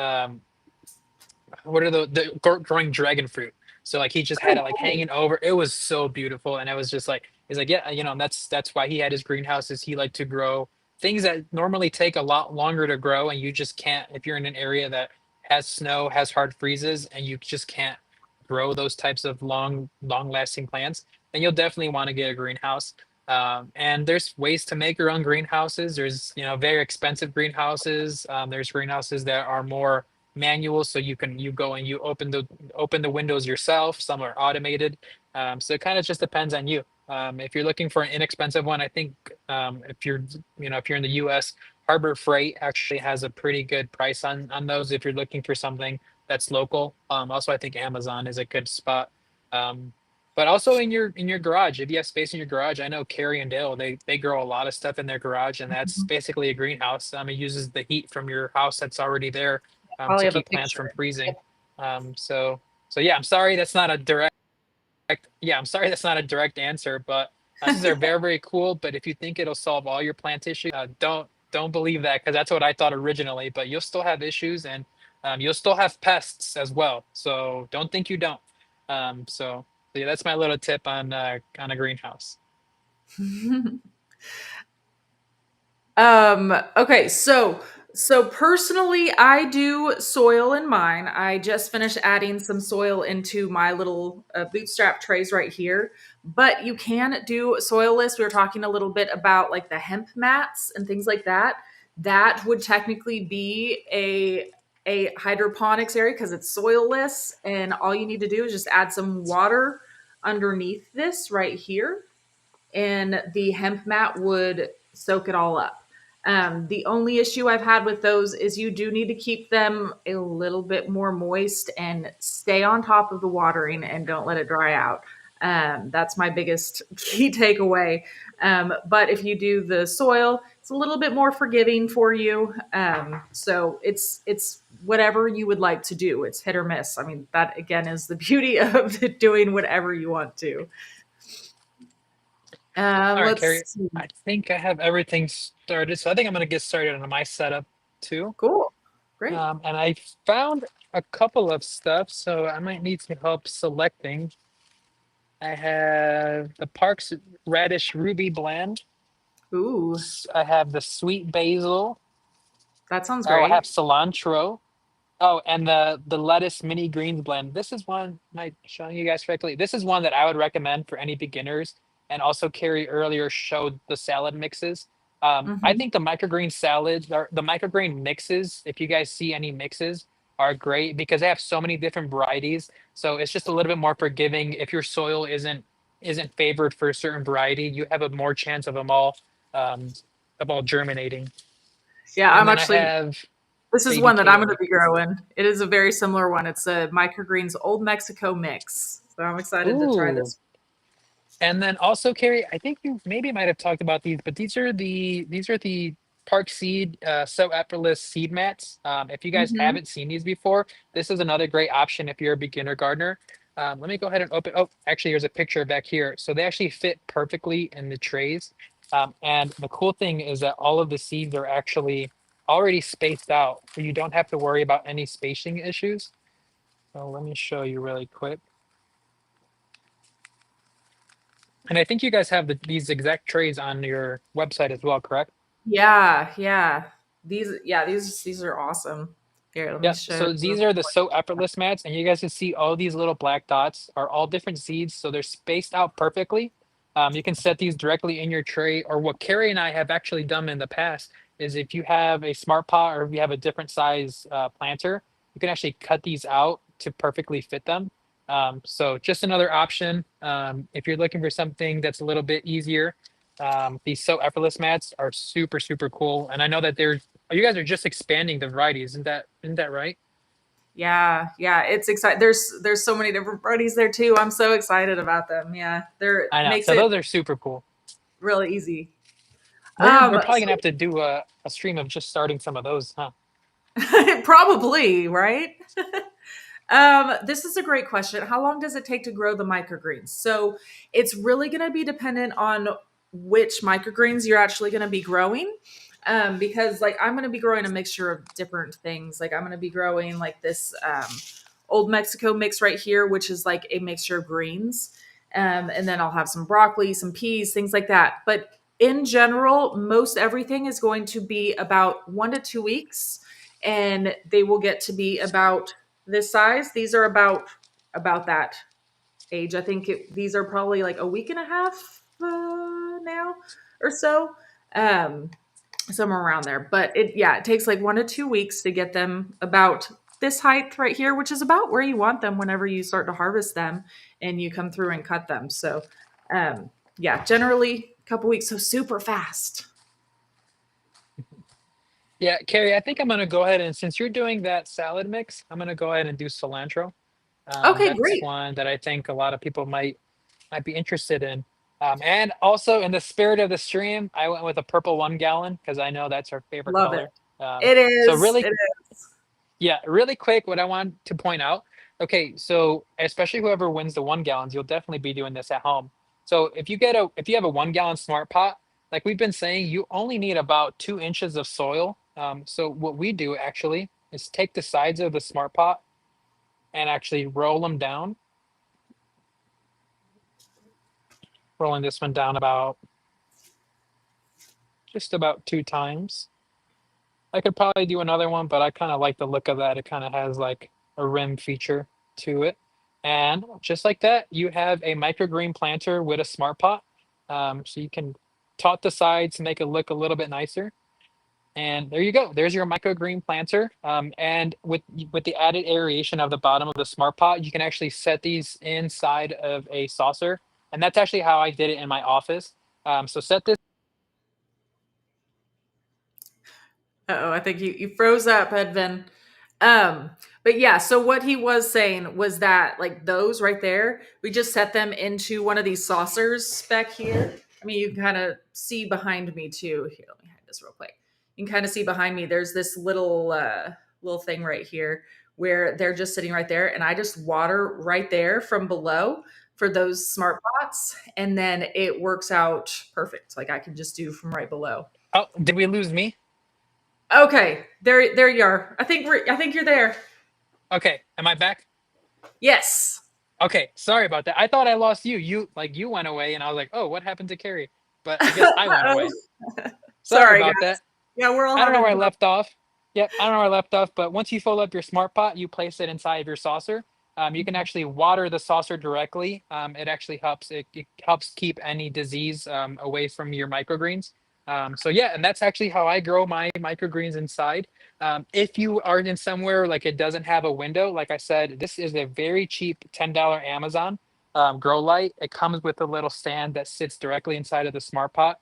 what are growing dragon fruit. So like he just had it like Oh, hanging over. It was so beautiful, and I was just like, he's like, yeah, that's why he had his greenhouses. He liked to grow things that normally take a lot longer to grow, and you just can't if you're in an area that has snow, has hard freezes, and you just can't grow those types of long lasting plants. Then you'll definitely want to get a greenhouse. And there's ways to make your own greenhouses. There's very expensive greenhouses. There's greenhouses that are more manual, so you go and you open the windows yourself. Some are automated. So it kind of just depends on you. If you're looking for an inexpensive one, I think, if you're in the US, Harbor Freight actually has a pretty good price on those if you're looking for something that's local. Also, I think Amazon is a good spot. um, but also in your garage, if you have space in your garage, I know Carrie and Dale, they grow a lot of stuff in their garage, and that's mhm. basically a greenhouse. It uses the heat from your house that's already there, Probably to have a keep plants from picture. freezing. So yeah, I'm sorry that's not a direct yeah, I'm sorry that's not a direct answer, but these are very, very cool. But if you think it'll solve all your plant issues, don't believe that, because that's what I thought originally. But you'll still have issues, and you'll still have pests as well. So don't think you don't. So yeah, that's my little tip on a greenhouse. Okay, so personally, I do soil in mine. I just finished adding some soil into my little bootstrap trays right here. But you can do soilless. We were talking a little bit about like the hemp mats and things like that. That would technically be a hydroponics area because it's soilless, and all you need to do is just add some water underneath this right here, and the hemp mat would soak it all up. The only issue I've had with those is you do need to keep them a little bit more moist and stay on top of the watering and don't let it dry out. That's my biggest key takeaway. But if you do the soil, it's a little bit more forgiving for you. So it's whatever you would like to do. It's hit or miss. I mean, that again is the beauty of doing whatever you want to. All right, Let's Carrie, see. I think I have everything started. So I think I'm going to get started on my setup too. Cool. Great. And I found a couple of stuff, so I might need some help selecting. I have the Parks Radish Ruby Blend. Ooh, I have the Sweet Basil. that sounds Oh, I have great. cilantro. Oh, and the lettuce mini greens blend. This is one, am I showing you guys correctly? This is one that I would recommend for any beginners. And also Carrie earlier showed the salad mixes. I Mhm. think the microgreen salads or the microgreen mixes, if you guys see any mixes, are great because they have so many different varieties. So it's just a little bit more forgiving. If your soil isn't favored for a certain variety, you have a more chance um, of all germinating. Yeah, And I'm then I actually have This is baby one that I'm going to kale. be growing. It is a very similar one. It's a Microgreens Old Mexico mix. So I'm excited to try Ooh. this. And then also, Carrie, I think you maybe might have talked about these, but these are the Park Seed So Effortless seed mats. If you guys Hmm. haven't seen these before, this is another great option if you're a beginner gardener. Let me go ahead and open. Oh, actually, here's a picture back here. So they actually fit perfectly in the trays. And the cool thing is that all of the seeds are actually already spaced out, so you don't have to worry about any spacing issues. So let me show you really quick. And I think you guys have these exact trays on your website as well, correct? Yeah, yeah. These are awesome. Here, let me Yeah. show So you. these are the So Effortless mats, and you guys can see all these little black dots are all different seeds, so they're spaced out perfectly. You can set these directly in your tray, or what Carrie and I have actually done in the past is if you have a smart pot or if you have a different size planter, you can actually cut these out to perfectly fit them. So just another option if you're looking for something that's a little bit easier. These So Effortless mats are super, super cool, and I know that they're you guys are just expanding the varieties, isn't that right? Yeah, yeah, it's exciting. There's so many different varieties there too. I'm so excited about them. Yeah, they're I know. makes So it those are super cool. really easy. We're probably gonna So have to do a stream of just starting some of those, huh? probably, right? This is a great question. How long does it take to grow the microgreens? So it's really going to be dependent on which microgreens you're actually going to be growing. Because like I'm going to be growing a mixture of different things. Like I'm going to be growing like this old Mexico mix right here, which is like a mixture of greens. And then I'll have some broccoli, some peas, things like that. But in general, most everything is going to be about 1 to 2 weeks, and they will get to be about this size. These are about that age. I think these are probably like a week and a half now or so, um, somewhere around there. But it takes like 1 to 2 weeks to get them about this height right here, which is about where you want them whenever you start to harvest them and you come through and cut them. So, generally a couple weeks, so super fast. Yeah, Carrie, I think I'm gonna go ahead and since you're doing that salad mix, I'm gonna go ahead and do cilantro. Okay, That's great. one that I think a lot of people might be interested in. And also in the spirit of the stream, I went with a purple 1 gallon because I know that's our favorite Love it. color. It So is. really It is. Yeah, really quick, what I want to point out. Okay, so especially whoever wins the 1 gallons, you'll definitely be doing this at home. So if you have a 1 gallon smart pot, like we've been saying, you only need about 2 inches of soil. So what we do actually is take the sides of the smart pot and actually roll them down, rolling this one down about just about 2 times. I could probably do another one, but I kind of like the look of that. It kind of has like a rim feature to it. And just like that, you have a microgreen planter with a smart pot. So you can tot the sides to make it look a little bit nicer. And there you go. There's your microgreen planter. And with the added aeration of the bottom of the smart pot, you can actually set these inside of a saucer. And that's actually how I did it in my office. So set this. Uh-oh, I think you froze up, Edvin. Um, but yeah, so what he was saying was that like those right there, we just set them into one of these saucers back here. I mean, you can kind of see behind me too. Here, let me hide this real quick. You can kind of see behind me. There's this little thing right here where they're just sitting right there, and I just water right there from below for those smart pots, and then it works out perfect. Like I can just do from right below. Oh, did we lose me? Okay, there you are. I think you're there. Okay, am I back? Yes. Okay, sorry about that. I thought I lost you. You went away, and I was like, "Oh, what happened to Carrie?" But I guess I went Uh-oh. away. Sorry Sorry, about guys. that. Yeah, we're all I don't know having where I problems. left off. Yep, I don't know where I left off. But once you fill up your smart pot, you place it inside of your saucer. You can actually water the saucer directly. It actually helps. It helps keep any disease away from your microgreens. So yeah, and that's actually how I grow my microgreens inside. If you are in somewhere like it doesn't have a window, like I said, this is a very cheap $10 Amazon grow light. It comes with a little stand that sits directly inside of the smart pot.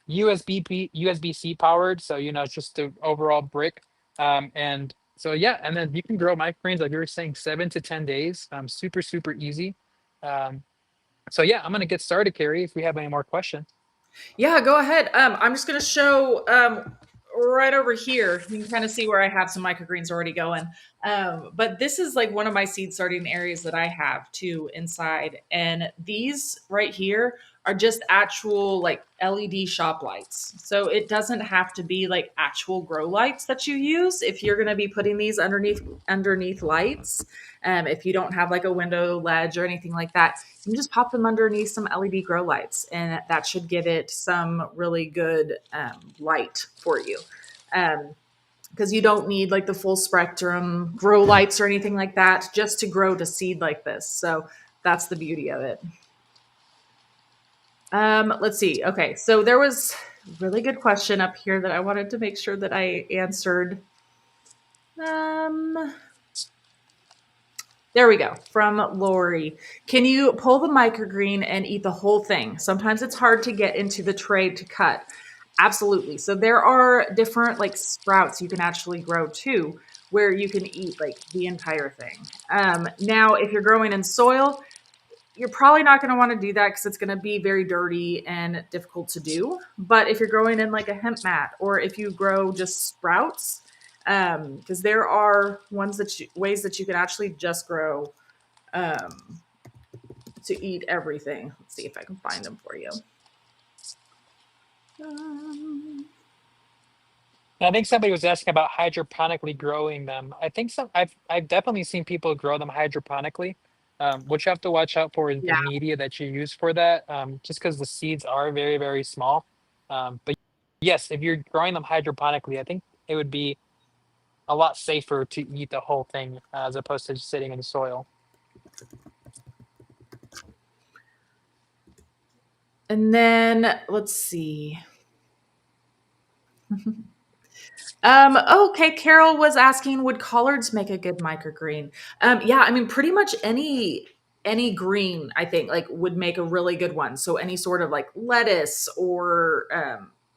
USB USB-C powered, so it's just the overall brick. And so yeah, and then you can grow microgreens like you were saying, 7 to 10 days. Super super easy. Um, so yeah, I'm gonna get started, Carrie. If we have any more questions. Yeah, go ahead. I'm just going to show right over here. You can kind of see where I have some microgreens already going. But this is like one of my seed starting areas that I have too inside. And these right here are just actual like LED shop lights. So it doesn't have to be like actual grow lights that you use if you're going to be putting these underneath lights. If you don't have like a window ledge or anything like that, you can just pop them underneath some LED grow lights, and that should give it some really good light for you. Because you don't need like the full spectrum grow lights or anything like that just to grow to seed like this. So that's the beauty of it. Let's see. Okay, so there was a really good question up here that I wanted to make sure that I answered. Um, There we go. From Lori. Can you pull the microgreen and eat the whole thing? Sometimes it's hard to get into the tray to cut. Absolutely. So there are different like sprouts you can actually grow too, where you can eat like the entire thing. Now, if you're growing in soil, you're probably not going to want to do that because it's going to be very dirty and difficult to do. But if you're growing in like a hemp mat, or if you grow just sprouts, because there are ways that you can actually just grow um, to eat everything. Let's see if I can find them for you. Um, I think somebody was asking about hydroponically growing them. I think I've definitely seen people grow them hydroponically. What you have to watch out for is the yeah, media that you use for that, just because the seeds are very, very small. But yes, if you're growing them hydroponically, I think it would be a lot safer to eat the whole thing as opposed to just sitting in the soil. and then let's see. Okay, Carol was asking, would collards make a good microgreen? Yeah, I mean, pretty much any green, I think, like would make a really good one. So any sort of like lettuce or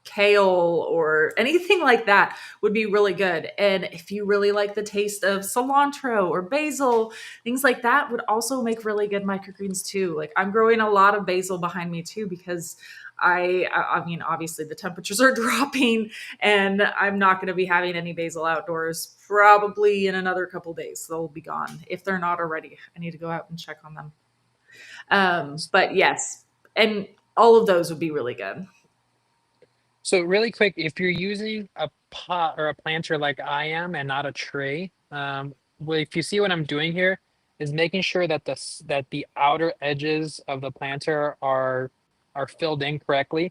kale or anything like that would be really good. And if you really like the taste of cilantro or basil, things like that would also make really good microgreens too. Like I'm growing a lot of basil behind me too because I mean, obviously the temperatures are dropping and I'm not going to be having any basil outdoors probably in another couple days. They'll be gone if they're not already. I need to go out and check on them. But yes, and all of those would be really good. So really quick, if you're using a pot or a planter like I am and not a tray, well, if you see what I'm doing here, is making sure that that the outer edges of the planter are filled in correctly.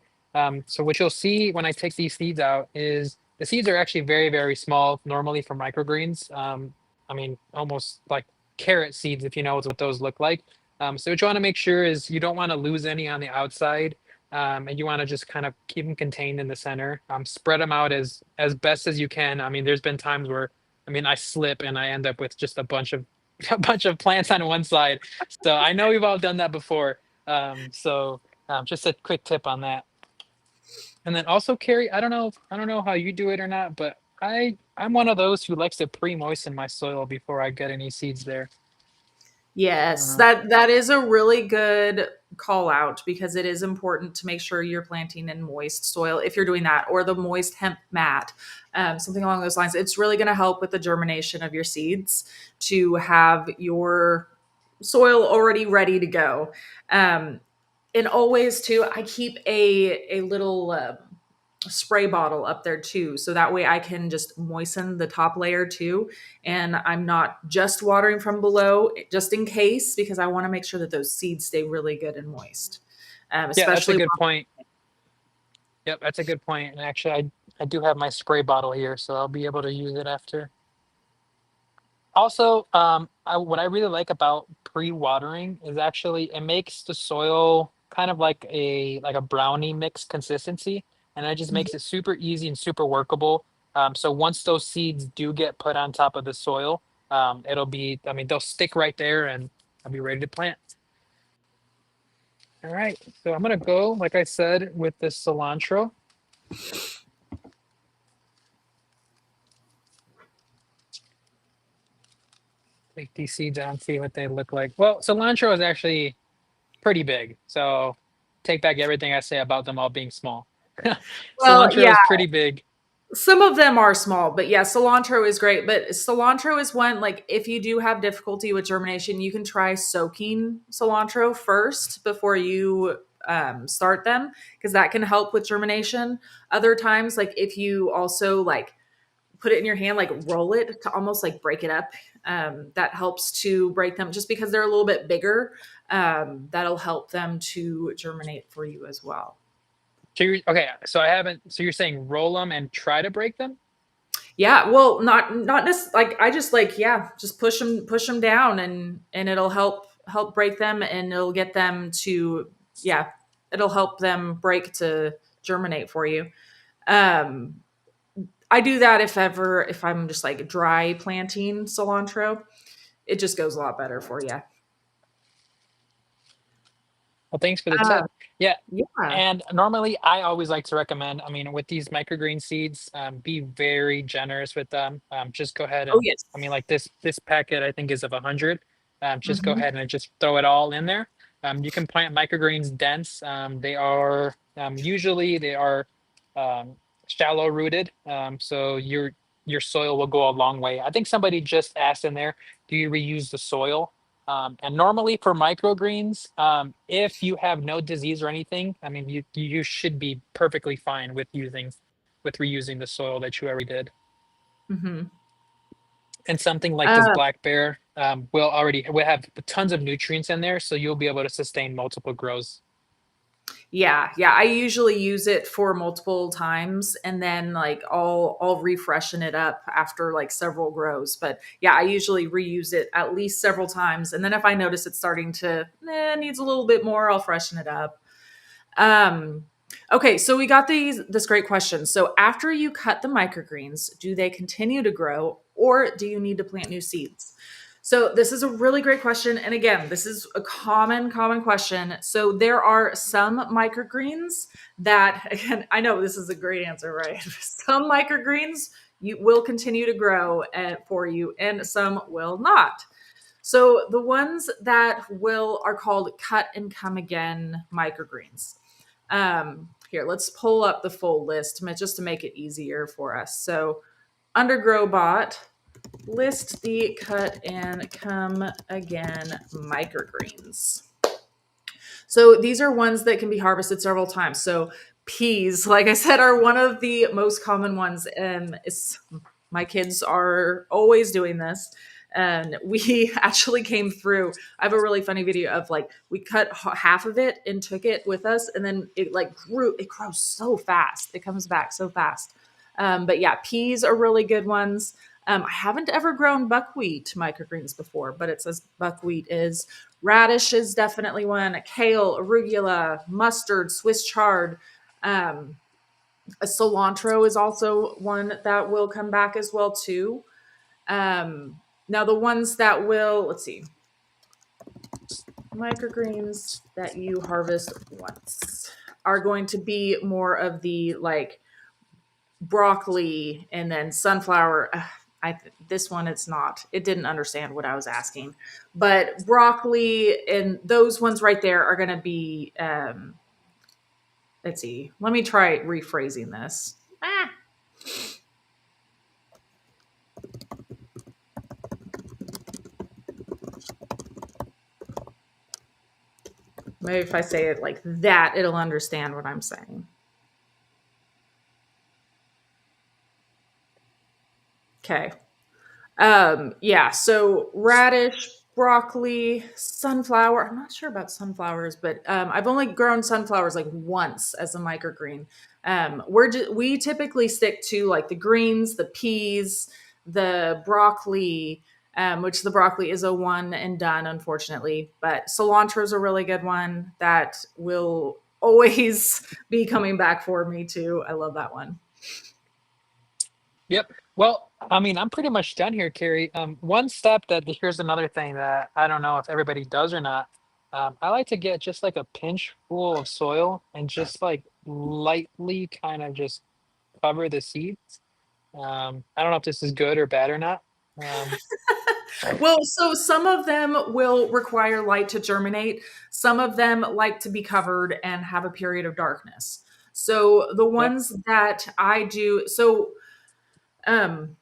So what you'll see when I take these seeds out is the seeds are actually very, very small, normally for microgreens. I mean, almost like carrot seeds, if you know what those look like. So what you want to make sure is you don't want to lose any on the outside, and you want to just kind of keep them contained in the center. Spread them out as best as you can. I mean, there's been times where, I mean, I slip and I end up with just a bunch of a bunch of plants on one side. So I know we've all done that before. Just a quick tip on that. And then also, Carrie, I don't know how you do it or not, but I'm one of those who likes to pre-moisten my soil before I get any seeds there. I don't Yes, know. that is a really good call out because it is important to make sure you're planting in moist soil if you're doing that, or the moist hemp mat, something along those lines. It's really going to help with the germination of your seeds to have your soil already ready to go. Um, and always too, I keep a little spray bottle up there too, so that way I can just moisten the top layer too, and I'm not just watering from below just in case, because I want to make sure that those seeds stay really good and moist, Yeah, that's a especially. good point. Yep, that's a good point. And actually, I do have my spray bottle here, so I'll be able to use it after. Also, what I really like about pre-watering is actually it makes the soil kind of like a brownie mix consistency, and it just makes it super easy and super workable. So once those seeds do get put on top of the soil, it'll be, I mean, they'll stick right there, and I'll be ready to plant. All right, so I'm gonna go, like I said, with this cilantro. take these seeds out and see what they look like. Well, cilantro is actually pretty big, so take back everything I say about them all being small. Well, Cilantro yeah, is pretty big. some of them are small, but yeah, cilantro is great. But cilantro is one, like, if you do have difficulty with germination, you can try soaking cilantro first before you start them, because that can help with germination. Other times, like if you also like put it in your hand, like roll it to almost like break it up, that helps to break them just because they're a little bit bigger. That'll help them to germinate for you as well. So okay, so I haven't. So you're saying roll them and try to break them? Yeah, well, not necessarily. Like I just like, yeah, just push them down, and it'll help break them, and it'll get them to, yeah, it'll help them break to germinate for you. Um, I do that if I'm just like dry planting cilantro, it just goes a lot better for you. Well, thanks for the Uh, tip. Yeah. yeah. And normally, I always like to recommend, I mean, with these microgreen seeds, be very generous with them. Just go ahead Oh and, yes. I mean, like this packet, I think is of 100. Just go Hmm. ahead and just throw it all in there. You can plant microgreens dense. They are usually they are um, shallow rooted, so your soil will go a long way. I think somebody just asked in there, do you reuse the soil? And normally for microgreens, if you have no disease or anything, I mean, you should be perfectly fine with reusing the soil that you already did. Hmm. And something like this Uh, black bear will have tons of nutrients in there, so you'll be able to sustain multiple grows. yeah. I usually use it for multiple times, and then like I'll refreshen it up after like several grows. But yeah, I usually reuse it at least several times, and then if I notice it's starting to needs a little bit more, I'll freshen it up. Um, okay, so we got this great question. So after you cut the microgreens, do they continue to grow, or do you need to plant new seeds? So this is a really great question. And again, this is a common question. So there are some microgreens that, again, I know this is a great answer, right? Some microgreens you will continue to grow for you, and some will not. So the ones that will are called cut and come again microgreens. Here, let's pull up the full list just to make it easier for us. So under Growbot, list the cut and come again microgreens. So these are ones that can be harvested several times. So peas, like I said, are one of the most common ones. And my kids are always doing this. And we actually came through. I have a really funny video of like we cut half of it and took it with us, and then it like grew. It grows so fast. It comes back so fast. But yeah, peas are really good ones. I haven't ever grown buckwheat microgreens before, but it says buckwheat is. Radish is definitely one. Kale, arugula, mustard, Swiss chard. Um, a cilantro is also one that will come back as well too. Now the ones that will, let's see, microgreens that you harvest once are going to be more of the like broccoli and then sunflower. This one it's not. It didn't understand what I was asking, but broccoli and those ones right there are going to be. Let's see. Let me try rephrasing this. Maybe if I say it like that, it'll understand what I'm saying. Okay. Yeah, so radish, broccoli, sunflower. I'm not sure about sunflowers, but I've only grown sunflowers like once as a microgreen. We typically stick to like the greens, the peas, the broccoli, which the broccoli is a one and done, unfortunately. But cilantro is a really good one that will always be coming back for me too. I love that one. Yep. Well, I mean, I'm pretty much done here, Carrie. One step that here's another thing that I don't know if everybody does or not. I like to get just like a pinch full of soil and just like lightly kind of just cover the seeds. I don't know if this is good or bad or not. Um, Well, so some of them will require light to germinate. Some of them like to be covered and have a period of darkness. So the Yep. ones that I do, so um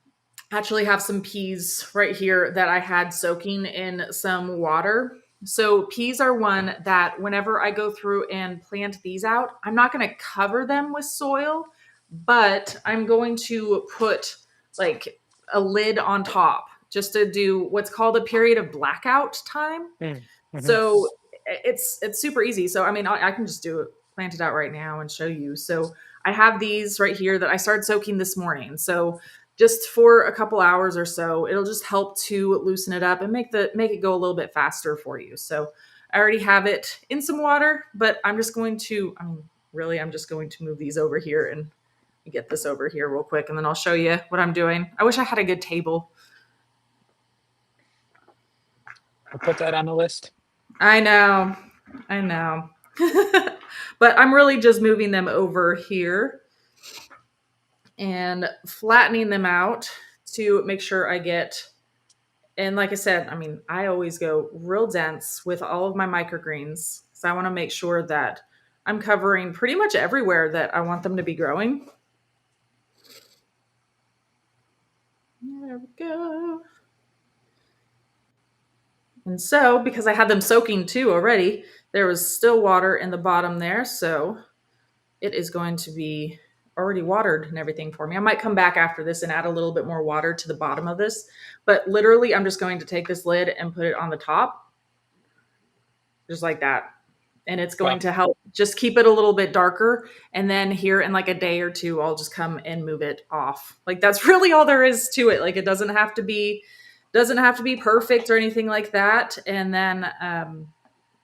actually have some peas right here that I had soaking in some water. So peas are one that whenever I go through and plant these out, I'm not going to cover them with soil, but I'm going to put like a lid on top just to do what's called a period of blackout time. Mm. Hmm. So it's super easy. So I mean, I can just do it, plant it out right now and show you. So I have these right here that I started soaking this morning. So just for a couple hours or so, it'll just help to loosen it up and make it go a little bit faster for you. So I already have it in some water, but I'm just going to, I mean, really, I'm just going to move these over here and get this over here real quick, and then I'll show you what I'm doing. I wish I had a good table. I'll put that on the list. I know. I know. But I'm really just moving them over here and flattening them out to make sure I get, and like I said, I mean, I always go real dense with all of my microgreens. So I want to make sure that I'm covering pretty much everywhere that I want them to be growing. There we go. And so, because I had them soaking too already, there was still water in the bottom there. So it is going to be already watered and everything for me. I might come back after this and add a little bit more water to the bottom of this, but literally I'm just going to take this lid and put it on the top just like that. And it's going Wow. to help just keep it a little bit darker. And then here in like a day or two, I'll just come and move it off. Like that's really all there is to it. Like it doesn't have to be perfect or anything like that. And then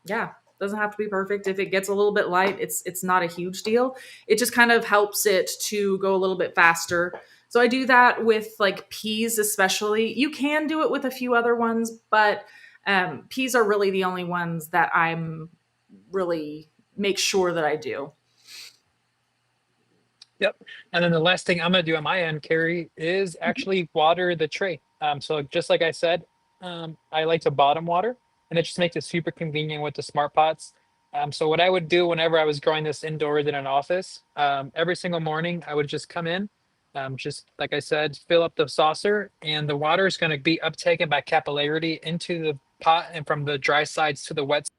yeah, doesn't have to be perfect. If it gets a little bit light, it's not a huge deal. It just kind of helps it to go a little bit faster. So I do that with like peas especially. You can do it with a few other ones, but peas are really the only ones that I'm really make sure that I do. Yep. And then the last thing I'm going to do on my end, Carrie, is actually water the tray. So just like I said, I like to bottom water, and it just makes it super convenient with the smart pots. So what I would do whenever I was growing this indoors in an office, every single morning I would just come in, just like I said, fill up the saucer, and the water is going to be uptaken by capillarity into the pot and from the dry sides to the wet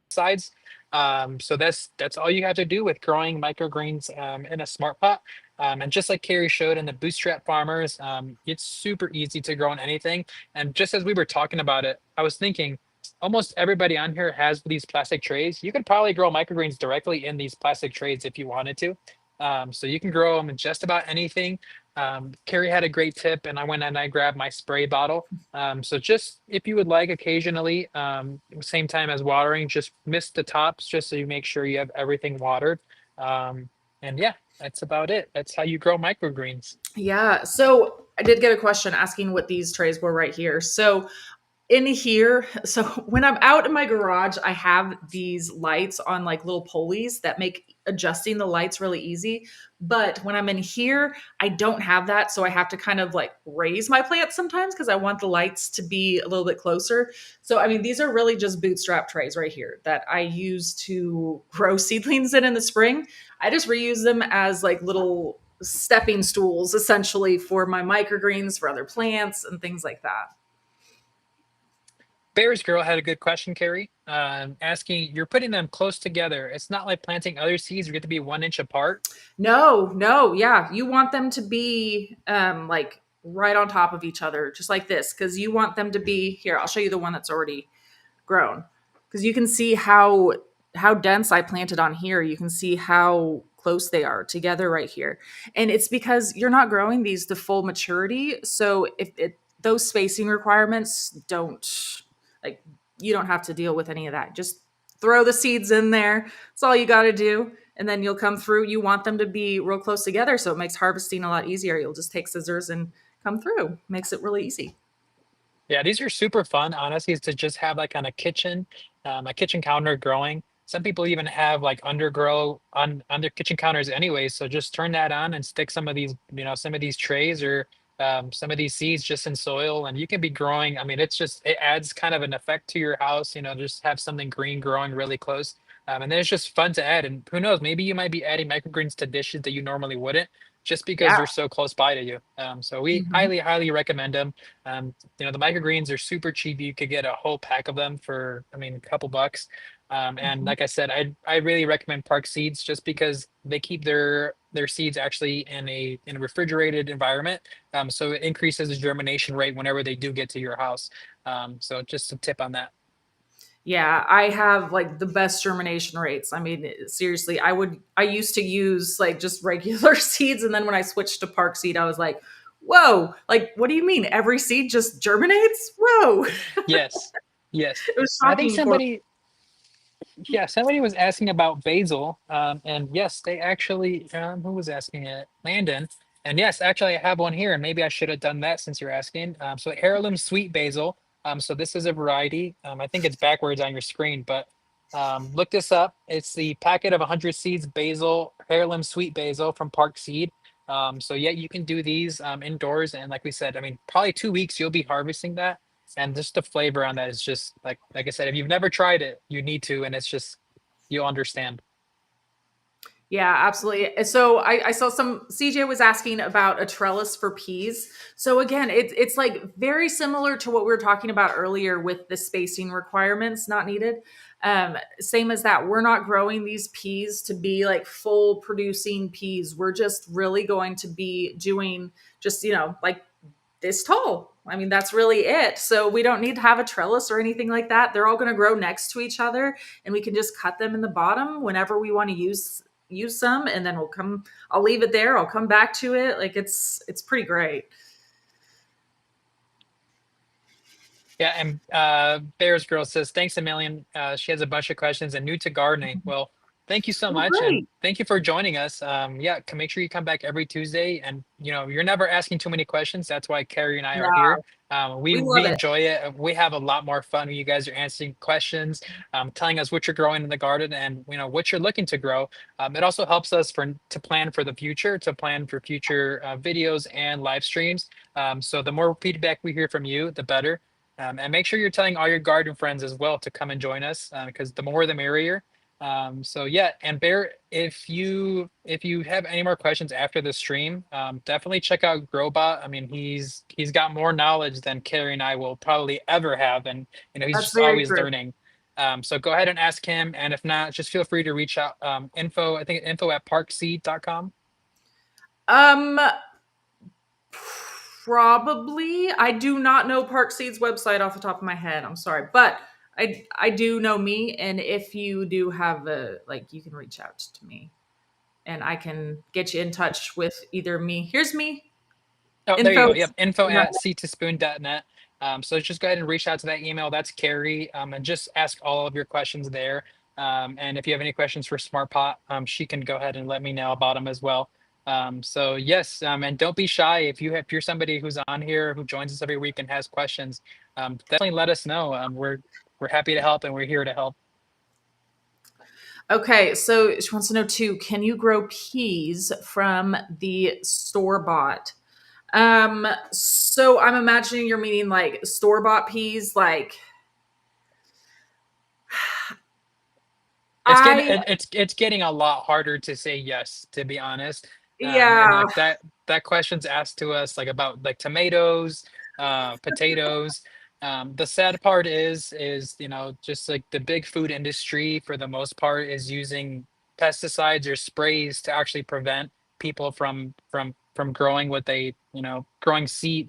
sides. So that's all you have to do with growing microgreens in a smart pot. And just like Carrie showed in the Bootstrap Farmers, it's super easy to grow in anything. And just as we were talking about it, I was thinking almost everybody on here has these plastic trays. You could probably grow microgreens directly in these plastic trays if you wanted to. So you can grow them in just about anything. Carrie had a great tip, and I went and I grabbed my spray bottle. So just if you would like occasionally, same time as watering, just mist the tops just so you make sure you have everything watered. Um, and yeah, that's about it. That's how you grow microgreens. Yeah. So I did get a question asking what these trays were right here. So in here, so when I'm out in my garage, I have these lights on like little pulleys that make adjusting the lights really easy. But when I'm in here, I don't have that. So I have to kind of like raise my plants sometimes because I want the lights to be a little bit closer. So, I mean, these are really just bootstrap trays right here that I use to grow seedlings in the spring. I just reuse them as like little stepping stools essentially for my microgreens, for other plants, and things like that. Bears Girl had a good question, Carrie, asking, you're putting them close together. It's not like planting other seeds, you get to be 1 inch apart. No, no, yeah. You want them to be like right on top of each other, just like this, because you want them to be here. I'll show you the one that's already grown. Because you can see how dense I planted on here. You can see how close they are together right here. And it's because you're not growing these to full maturity. So if it those spacing requirements don't like you don't have to deal with any of that. Just throw the seeds in there. That's all you got to do. And then you'll come through. You want them to be real close together. So it makes harvesting a lot easier. You'll just take scissors and come through. Makes it really easy. Yeah, these are super fun, honestly, is to just have like on a kitchen counter growing. Some people even have like undergrow on their kitchen counters anyway. So just turn that on and stick some of these, some of these trays or some of these seeds just in soil, and you can be growing. I mean, it adds kind of an effect to your house, just have something green growing really close. And then it's just fun to add. And who knows, maybe you might be adding microgreens to dishes that you normally wouldn't, just because Yeah. they're so close by to you. So we Mhm. highly, highly recommend them. The microgreens are super cheap. You could get a whole pack of them for, I mean, a couple bucks. And Mhm. like I said, I really recommend Park Seeds just because they keep their seeds actually in a refrigerated environment. So it increases the germination rate whenever they do get to your house. So just a tip on that. Yeah, I have like the best germination rates. I mean, seriously, I used to use like just regular seeds. And then when I switched to Park Seed, I was like, whoa, like, what do you mean? Every seed just germinates? Whoa. Yes, yes. It was And I think shocking for somebody was asking about basil. And yes, they actually, who was asking it? Landon. And yes, actually, I have one here, and maybe I should have done that since you're asking. So heirloom sweet basil. So this is a variety. I think it's backwards on your screen, but look this up. It's the packet of 100 seeds basil, heirloom sweet basil from Park Seed. So yeah, you can do these indoors, and like we said, I mean, probably 2 weeks you'll be harvesting that, and just the flavor on that is just like I said, if you've never tried it, you need to, and it's just you'll understand. Yeah, absolutely. So I saw some CJ was asking about a trellis for peas. So again, it's like very similar to what we were talking about earlier with the spacing requirements not needed. Same as that, we're not growing these peas to be like full producing peas. We're just really going to be doing just, like this tall. I mean, that's really it. So we don't need to have a trellis or anything like that. They're all going to grow next to each other, and we can just cut them in the bottom whenever we want to use some, and then I'll leave it there. I'll come back to it. Like it's pretty great. Yeah, and Bears Girl says, thanks a million. She has a bunch of questions and new to gardening. Well, thank you so Oh, much. And great. thank you for joining us. Yeah, can make sure you come back every Tuesday. And, you're never asking too many questions. That's why Carrie and I are No, here. We, we love we it. enjoy it. We have a lot more fun when you guys are answering questions, telling us what you're growing in the garden and, what you're looking to grow. It also helps us to plan for the future, to plan for future videos and live streams. So the more feedback we hear from you, the better. And make sure you're telling all your garden friends as well to come and join us because the more the merrier. So yeah, and Bear, if you have any more questions after the stream, definitely check out Growbot. I mean, he's got more knowledge than Carrie and I will probably ever have, and he's That's just very always true. learning. So go ahead and ask him, and if not, just feel free to reach out. I think info@parkseed.com. Um, Probably. I do not know Park Seed's website off the top of my head. I'm sorry, but I do know me, and if you do have you can reach out to me, and I can get you in touch with either me. Here's me Oh, there you info. go. Yep. Info at seed2spoon.net. So just go ahead and reach out to that email. That's Carrie. And just ask all of your questions there. And if you have any questions for Smart Pot, she can go ahead and let me know about them as well. So yes, and don't be shy. If you're somebody who's on here who joins us every week and has questions, definitely let us know. We're happy to help and we're here to help. Okay, so she wants to know too, can you grow peas from the store bought? So I'm imagining you're meaning like store bought peas, like I It's getting a lot harder to say yes, to be honest. And yeah, like that question's asked to us like about like tomatoes, potatoes. The sad part is just like the big food industry for the most part is using pesticides or sprays to actually prevent people from growing what they growing seed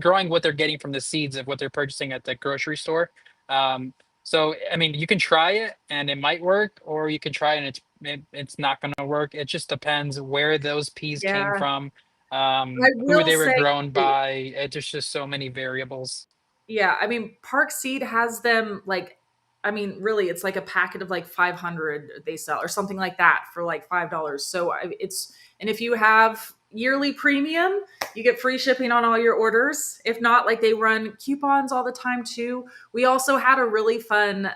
growing what they're getting from the seeds of what they're purchasing at the grocery store. Um, so I mean, you can try it and it might work, or you can try it and it's not going to work. It just depends where those peas came yeah. from, I who will they were say grown by. There's just so many variables. yeah, I mean, Park Seed has them like, I mean, really, it's like a packet of like 500 they sell or something like that for like $5. So it's, and if you have, yearly premium, you get free shipping on all your orders. If not, like they run coupons all the time too. We also had a really fun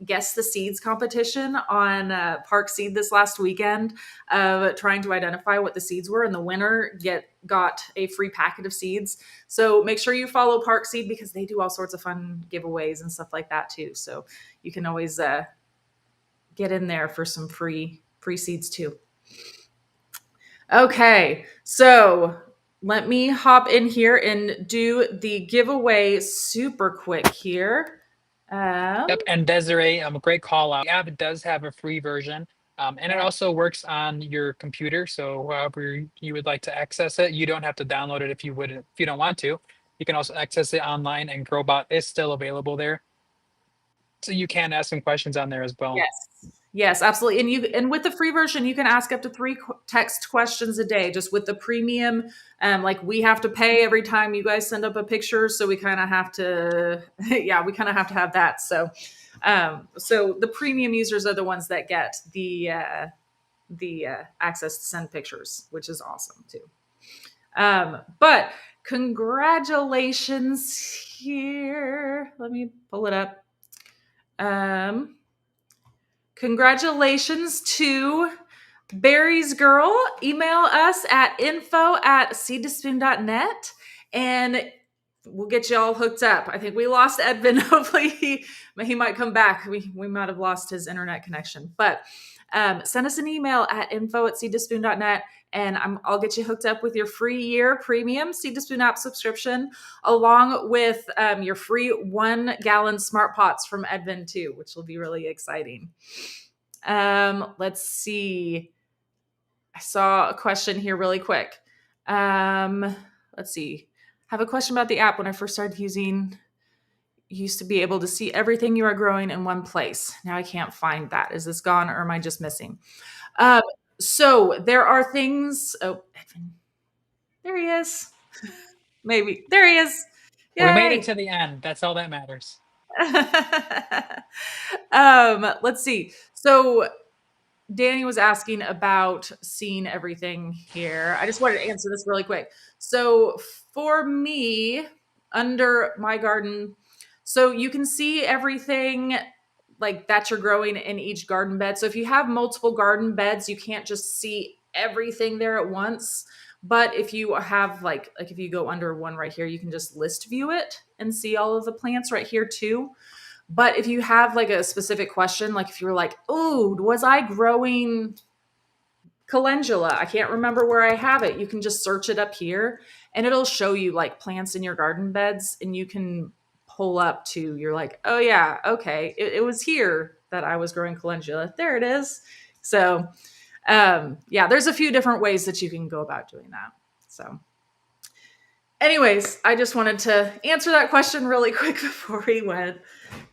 guess the seeds competition on Park Seed this last weekend of trying to identify what the seeds were, and the winner got a free packet of seeds. So make sure you follow Park Seed because they do all sorts of fun giveaways and stuff like that too. So you can always get in there for some free seeds too. Okay, so let me hop in here and do the giveaway super quick here. Yep, and Desiree, a great call out. The app does have a free version, and it Yeah. also works on your computer. So however you would like to access it, you don't have to download it if you don't want to. You can also access it online, and Growbot is still available there, so you can ask some questions on there as well. Yes. Yes, absolutely. And with the free version, you can ask up to three text questions a day. Just with the premium, like we have to pay every time you guys send up a picture, so we kind of have to, yeah, we kind of have to have that. So the premium users are the ones that get the access to send pictures, which is awesome too. But congratulations here. Let me pull it up. Um, Congratulations to Barry's Girl. Email us at info@seedtospoon.net and we'll get you all hooked up. I think we lost Edvin. Hopefully he might come back. We might have lost his internet connection. But send us an email at info@seedtospoon.net and I'll get you hooked up with your free year premium Seed to Spoon app subscription, along with your free 1-gallon smart pots from Edvin too, which will be really exciting. Let's see. I saw a question here really quick. Let's see. I have a question about the app. When I first started using, used to be able to see everything you are growing in one place. Now I can't find that. Is this gone or am I just missing? Um, so there are things. Oh, Edvin, there he is. Maybe there he is. We made it Yay! to the end. That's all that matters. Let's see. So Danny was asking about seeing everything here. I just wanted to answer this really quick. So for me, under my garden, so you can see everything like that you're growing in each garden bed. So if you have multiple garden beds, you can't just see everything there at once. But if you have like if you go under one right here, you can just list view it and see all of the plants right here too. But if you have like a specific question, like if you were like, "Oh, was I growing calendula? I can't remember where I have it." You can just search it up here and it'll show you like plants in your garden beds and you can pull up to you're like, "Oh yeah, okay. It was here that I was growing calendula. There it is." So, yeah, there's a few different ways that you can go about doing that. So, anyways, I just wanted to answer that question really quick before we went.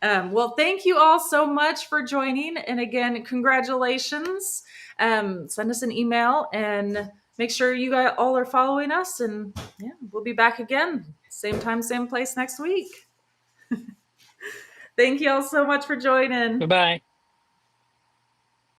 Well, thank you all so much for joining. And again, congratulations. Send us an email and make sure you guys all are following us. And yeah, we'll be back again, same time, same place next week. Thank you all so much for Bye joining. bye.